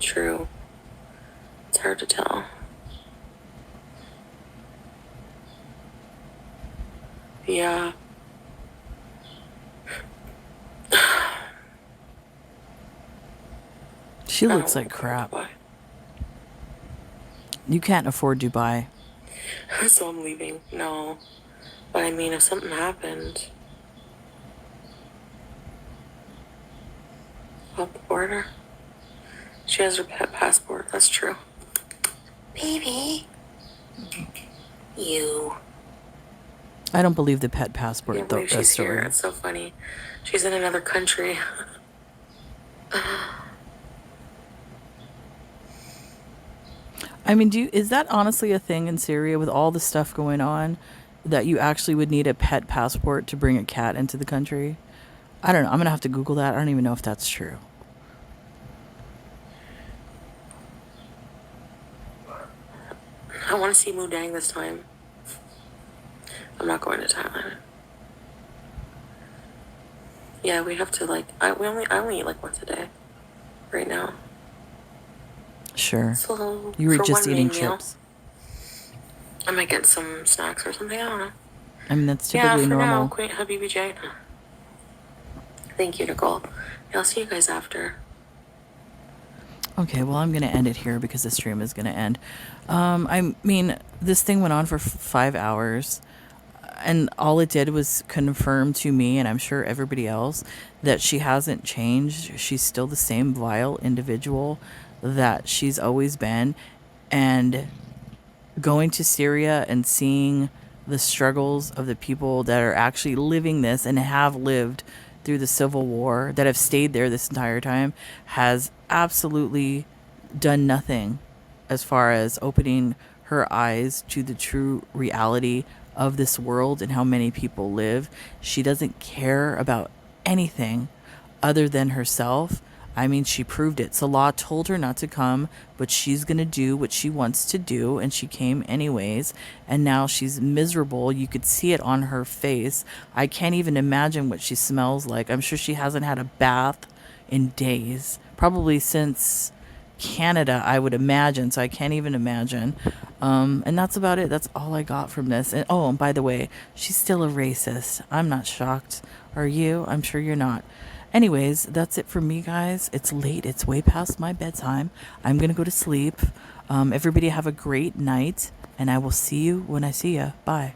True. It's hard to tell. Yeah. She I don't looks like wanna go to crap. Dubai. You can't afford Dubai. So I'm leaving. No. But I mean, if something happened... Up the border. She has her pet passport. That's true. Baby. You. I don't believe the pet I passport can't believe she's here. story. It's so funny. She's in another country. I mean, is that honestly a thing in Syria with all the stuff going on that you actually would need a pet passport to bring a cat into the country? I don't know. I'm going to have to Google that. I don't even know if that's true. I want to see Mudang this time. I'm not going to Thailand. Yeah, we have to like. I only eat like once a day, right now. Sure. So You were for just one eating main meal, chips. I might get some snacks or something. I don't know. I mean, that's Yeah, typically for now, normal. Queen Habibi J. Thank you, Nicole. Yeah, I'll see you guys after. Okay, well, I'm going to end it here because the stream is going to end. I mean, this thing went on for 5 hours, and all it did was confirm to me, and I'm sure everybody else, that she hasn't changed. She's still the same vile individual that she's always been. And going to Syria and seeing the struggles of the people that are actually living this and have lived through the civil war, that have stayed there this entire time, has absolutely done nothing as far as opening her eyes to the true reality of this world and how many people live. She doesn't care about anything other than herself. I mean, she proved it. Salah told her not to come, but she's going to do what she wants to do, and she came anyways. And now she's miserable. You could see it on her face. I can't even imagine what she smells like. I'm sure she hasn't had a bath in days, probably since Canada, I would imagine. So I can't even imagine. And that's about it. That's all I got from this. And oh, and by the way, she's still a racist. I'm not shocked. Are you? I'm sure you're not. Anyways, that's it for me, guys. It's late. It's way past my bedtime. I'm going to go to sleep. Everybody have a great night, and I will see you when I see you. Bye.